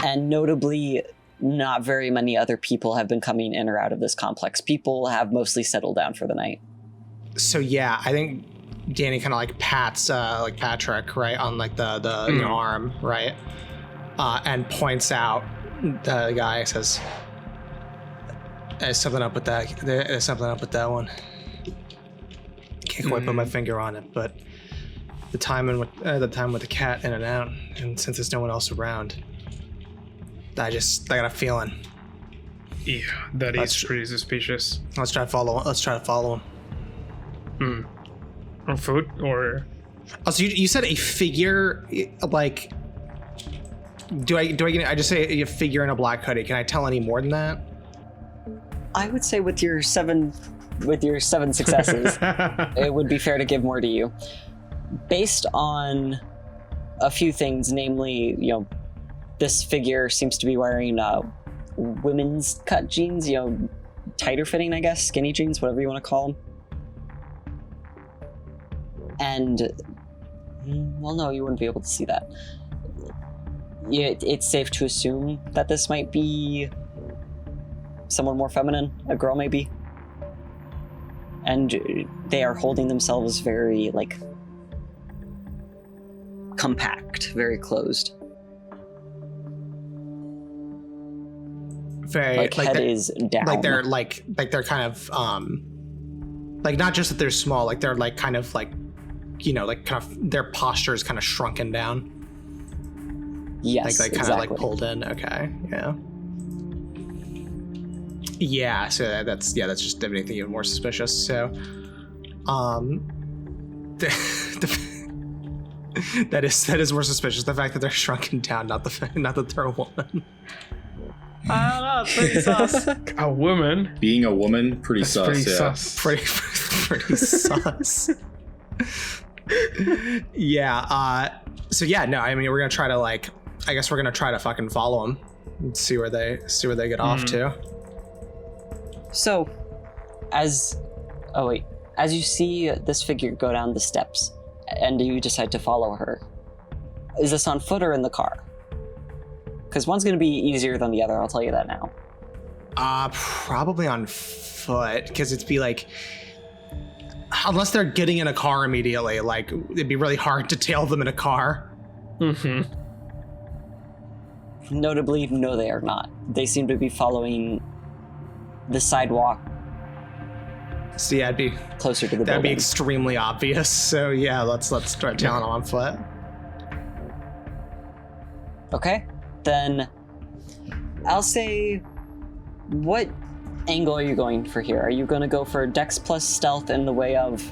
And notably, not very many other people have been coming in or out of this complex. People have mostly settled down for the night. So yeah, I think Danny kind of like pats like Patrick, right, on like the you know, arm, right, and points out the guy, says, "There's something up with that. There's something up with that one. Can't quite put my finger on it, but the time with the cat in and out, and since there's no one else around, I got a feeling. Yeah, that is pretty suspicious. Let's try to follow him. On foot or? Oh, so you said a figure, like, I just say a figure in a black hoodie. Can I tell any more than that? I would say with your seven successes, it would be fair to give more to you. Based on a few things, namely, you know, this figure seems to be wearing women's cut jeans, you know, tighter fitting, I guess, skinny jeans, whatever you want to call them. And, well, no, you wouldn't be able to see that. It's safe to assume that this might be someone more feminine, a girl maybe. And they are holding themselves very, like, compact, very closed. Very, like head is down. Like they're kind of like, not just that they're small, like they're like kind of like, you know, like kind of their posture is kind of shrunken down. Yes, like kind of like pulled in. Okay, yeah. Yeah, so that's just anything even more suspicious. So, that is more suspicious. The fact that they're shrunken down, not that they're a woman. I don't know, it's pretty sus. A woman? Being a woman, pretty sus. Pretty Yeah. sus. Pretty sus. Yeah. So yeah, no. I mean, we're gonna try to I guess we're gonna try to fucking follow them and see where they get off to. So, as you see this figure go down the steps, and you decide to follow her, is this on foot or in the car? Because one's going to be easier than the other, I'll tell you that now. Probably on foot, because it'd be like, unless they're getting in a car immediately, like, it'd be really hard to tail them in a car. Mm-hmm. Notably, no, they are not. They seem to be following the sidewalk. So yeah, it'd be closer to the that'd building. be extremely obvious. So yeah, let's start tailing them on foot. Okay, then I'll say, what angle are you going for here? Are you going to go for Dex plus stealth in the way of,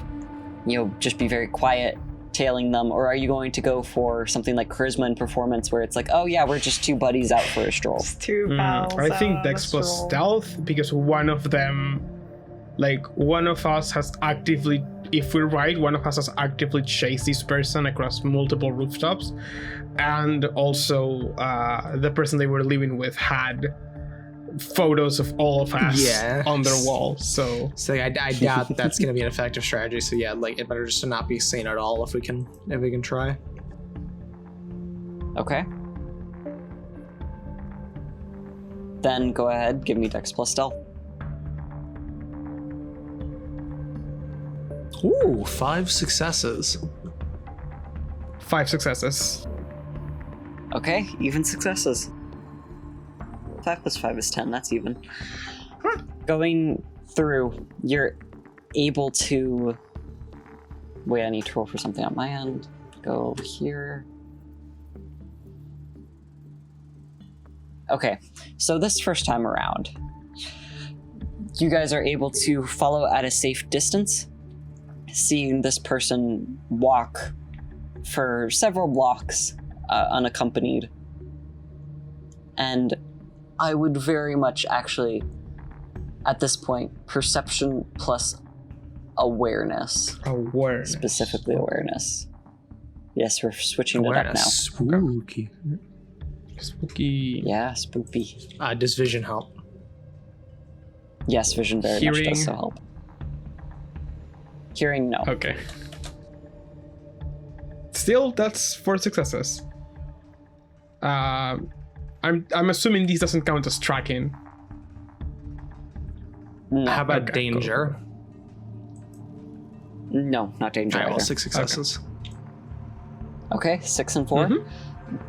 you know, just be very quiet, tailing them, or are you going to go for something like charisma and performance, where it's like, oh yeah, we're just two buddies out for a stroll? It's two pals. I think Dex plus stealth, because one of us has actively, if we're right, one of us has actively chased this person across multiple rooftops, and also the person they were living with had photos of all of us on their wall. So I doubt that's going to be an effective strategy. So yeah, like, it better just to not be seen at all if we can try. Okay. Then go ahead, give me Dex plus stealth. Ooh, 5 successes. 5 successes. Okay, even successes. 5 plus 5 is 10, that's even. Going through, you're able to... Wait, I need to roll for something on my end. Go over here. Okay, so this first time around, you guys are able to follow at a safe distance, seeing this person walk for several blocks unaccompanied. And I would very much actually, at this point, perception plus awareness. Awareness. Specifically awareness. Yes, we're switching it up now. Spooky. Spooky. Yeah, spooky. Does vision help? Yes, vision very much Hearing. does so help. Hearing, no. Okay. Still, that's 4 successes. I'm assuming this doesn't count as tracking. No, How about Okay, danger? no, not danger. All right, well, either. 6 successes. Okay, 6 and 4.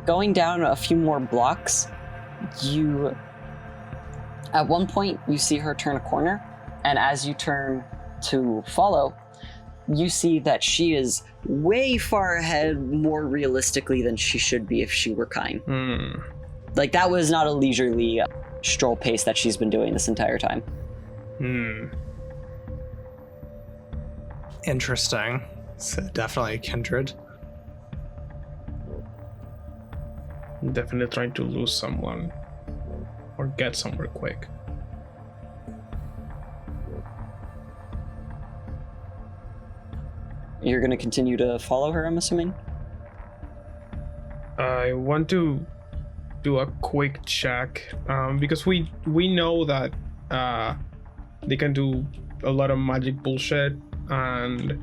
Going down a few more blocks, you... At one point, you see her turn a corner, and as you turn to follow, you see that she is way far ahead, more realistically than she should be if she were kind. Like, that was not a leisurely stroll pace that she's been doing this entire time. Interesting. So definitely Kindred. Definitely trying to lose someone or get somewhere quick. You're going to continue to follow her, I'm assuming? I want to do a quick check because we know that they can do a lot of magic bullshit, and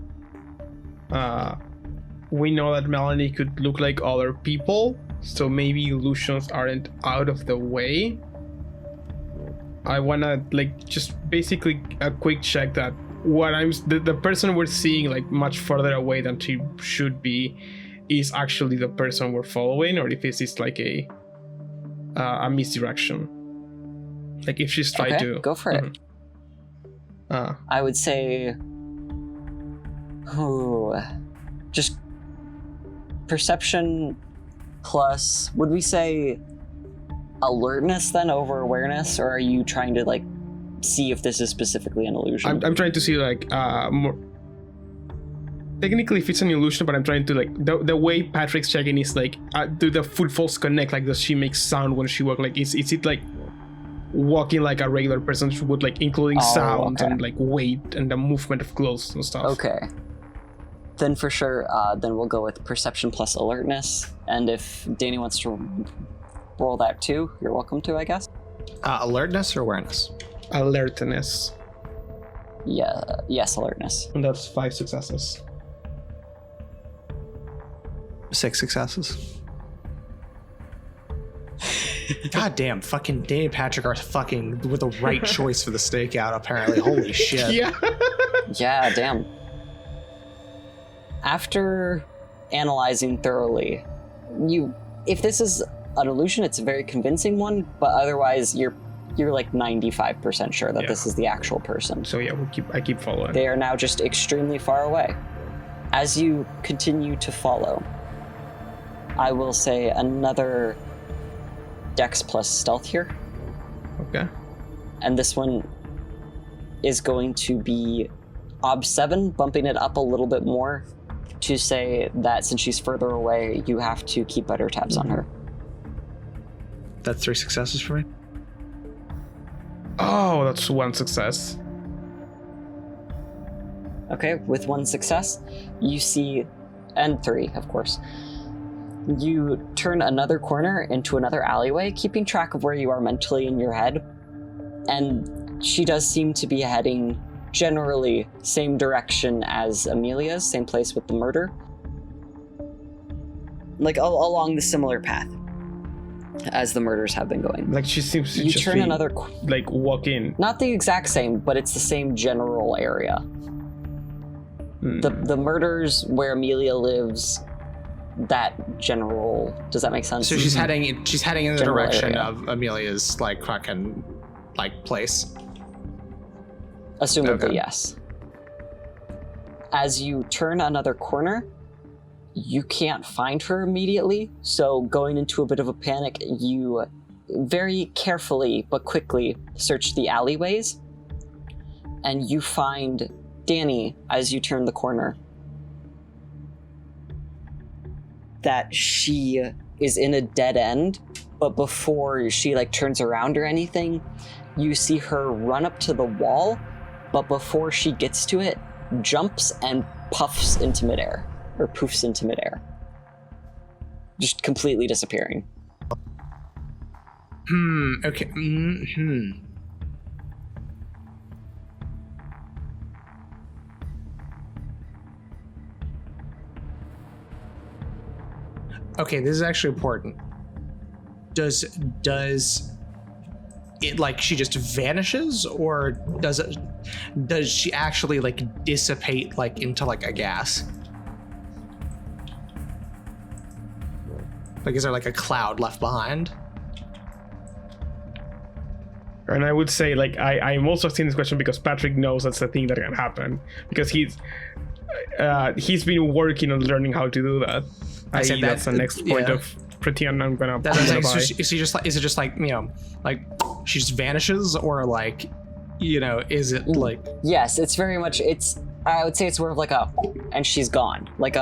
we know that Melanie could look like other people, so maybe illusions aren't out of the way. I wanna just basically a quick check that the person we're seeing much further away than she should be is actually the person we're following, or if it's just a misdirection. If she's trying Okay, to go for it. I would say... just perception plus... Would we say alertness then over awareness, or are you trying to see if this is specifically an illusion? I'm trying to see more. Technically, if it's an illusion, but I'm trying to the way Patrick's checking is do the footfalls connect? Does she make sound when she walks? Is it walking like a regular person would, including sound and weight and the movement of clothes and stuff? Okay. Then for sure, then we'll go with perception plus alertness, and if Danny wants to roll that too, you're welcome to, I guess. Alertness or awareness? Alertness. Yeah. Yes, alertness. And that's 5 successes. 6 successes. God damn, fucking Danny and Patrick are fucking with the right choice for the stakeout, apparently. Holy shit. Yeah. Yeah, damn. After analyzing thoroughly, if this is an illusion, it's a very convincing one, but otherwise you're 95% sure that this is the actual person. So yeah, I keep following. They are now just extremely far away. As you continue to follow, I will say another Dex plus stealth here. Okay. And this one is going to be Ob 7, bumping it up a little bit more to say that since she's further away, you have to keep better tabs on her. That's 3 successes for me. Oh, that's 1 success. Okay, with 1 success, you see, and 3, of course. You turn another corner into another alleyway, keeping track of where you are mentally in your head. And she does seem to be heading generally same direction as Emilia's, same place with the murder. Along the similar path as the murders have been going. She seems to You just turn be, another... walk in. Not the exact same, but it's the same general area. The murders where Emilia lives, that general... Does that make sense? So she's heading in the General direction area. of Emilia's fucking place. Assumably, Okay. yes. As you turn another corner, you can't find her immediately, so going into a bit of a panic, you very carefully but quickly search the alleyways, and you find Danny as you turn the corner. that she is in a dead end, but before she like turns around or anything, you see her run up to the wall, but before she gets to it, jumps and puffs into midair, or poofs into midair. Just completely disappearing. Okay. Okay, this is actually important. Does it like she just vanishes, or does she actually like dissipate like into like a gas? Like, is there like a cloud left behind? And I would say, like, I'm also asking this question because Patrick knows that's the thing that can happen, because he's been working on learning how to do that. I said that's the next point of pretend I'm gonna. That's what I'm saying. Is it just like, you know, like she just vanishes, or like, you know, is it like? Yes, it's very much. I would say it's sort of like a, and she's gone, like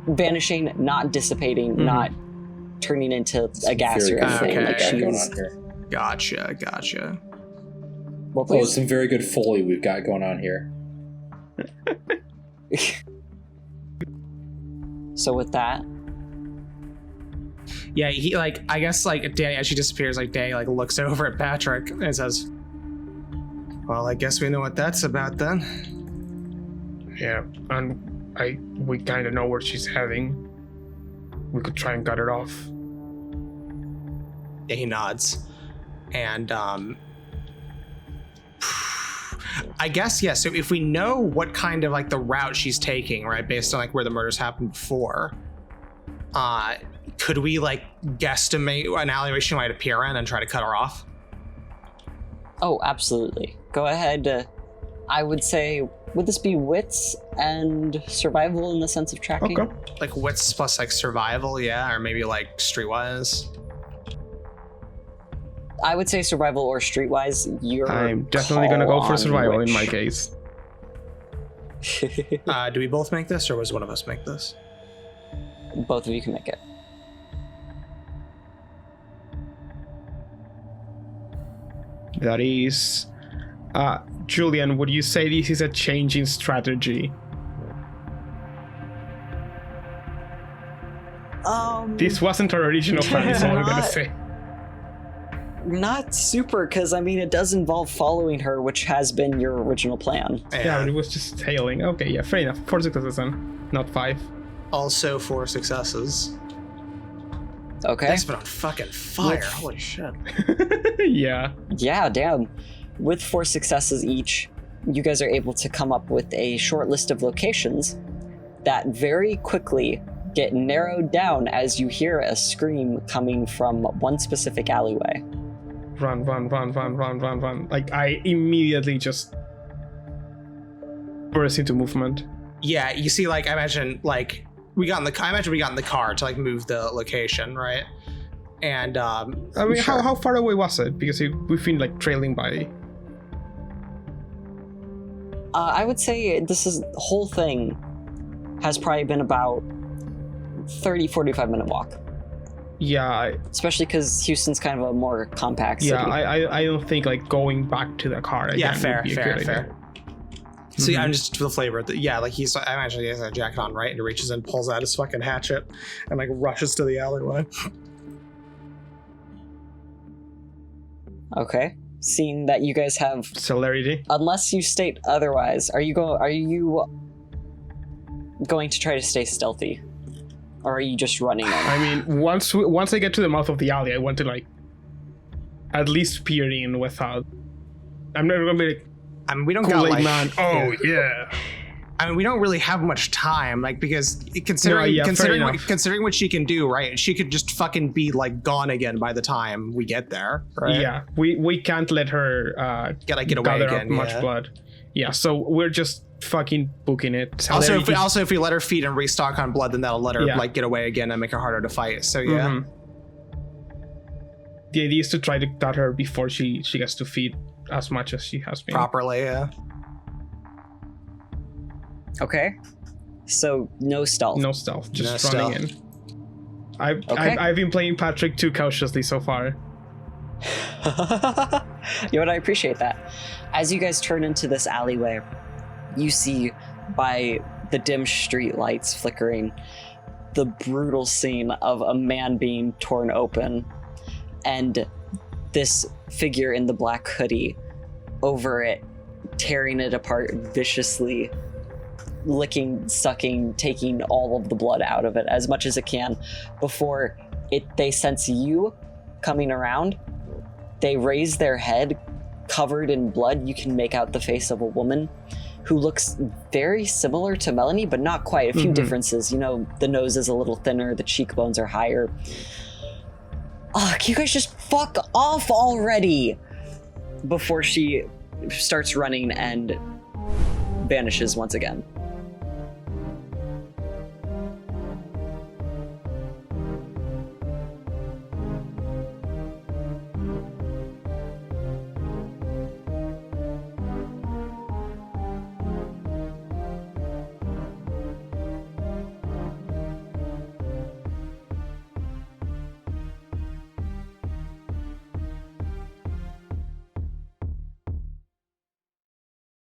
vanishing, not dissipating, not turning into a gas or anything. Okay. Like she's. Gotcha. Well, Oh, some very good Foley we've got going on here. So with that, yeah, he like, I guess like Danny, as she disappears, like Danny like looks over at Patrick and says, "Well, I guess we know what that's about then." Yeah, and we kind of know where she's heading. We could try and cut her off. Yeah, he nods. And I guess, yeah, so if we know what kind of like the route she's taking, right, based on like where the murders happened before, could we like guesstimate an alleyway she might appear in and try to cut her off? oh, absolutely. Go ahead. I would say, would this be wits and survival in the sense of tracking? Okay. Like wits plus like survival, yeah, or maybe like streetwise. I would say survival or streetwise. I'm definitely gonna go for survival in my case. Do we both make this, or was one of us make this? Both of you can make it. That is, Julian, would you say this is a change in strategy? This wasn't our original plan, is all I'm gonna say. Not super, because I mean, it does involve following her, which has been your original plan. Yeah, but it was just tailing. Okay, yeah, fair enough. 4 successes then, not 5. Also 4 successes. Okay. That's been on fucking fire. Holy shit. Yeah. Yeah, damn. With 4 successes each, you guys are able to come up with a short list of locations that very quickly get narrowed down as you hear a scream coming from one specific alleyway. Run. Like, I immediately just burst into movement. Yeah, you see, like, I imagine we got in the car to like move the location, right? And I mean, Sure. how far away was it? Because we've been like trailing by. I would say the whole thing has probably been about 30-45 minute walk. Yeah. Especially because Houston's kind of a more compact city. Yeah, I don't think like going back to the car again yeah, fair. would be a good idea. So yeah, I'm just for the flavor. Yeah, like I imagine he has a jacket on, right? And he reaches in, pulls out his fucking hatchet, and like rushes to the alleyway. Okay. Seeing that you guys have, Celerity. unless you state otherwise, are you going to try to stay stealthy, or are you just running in? I mean, once I get to the mouth of the alley, I want to like at least peer in without. I'm never gonna be like, I mean, we don't Kool-Aid got like, man. Oh yeah. I mean, we don't really have much time, like, because considering what she can do, right? She could just fucking be like gone again by the time we get there, right? Yeah, we can't let her Gotta get away gather again. up much blood. Yeah, so we're just fucking booking it. Also, if we let her feed and restock on blood, then that'll let her Yeah. like get away again and make her harder to fight. So yeah. Mhm. The idea is to try to cut her before she gets to feed as much as she has been. Properly, yeah. Okay. So no stealth. No stealth, just No running stealth. in. Okay. I've been playing Patrick too cautiously so far. You know what? I appreciate that. As you guys turn into this alleyway, you see by the dim street lights flickering the brutal scene of a man being torn open and this figure in the black hoodie over it, tearing it apart viciously, licking, sucking, taking all of the blood out of it as much as it can before they sense you coming around. They raise their head, covered in blood. You can make out the face of a woman who looks very similar to Melanie, but not quite. A few differences. You know, the nose is a little thinner, the cheekbones are higher. Can you guys just fuck off already? Before she starts running and vanishes once again.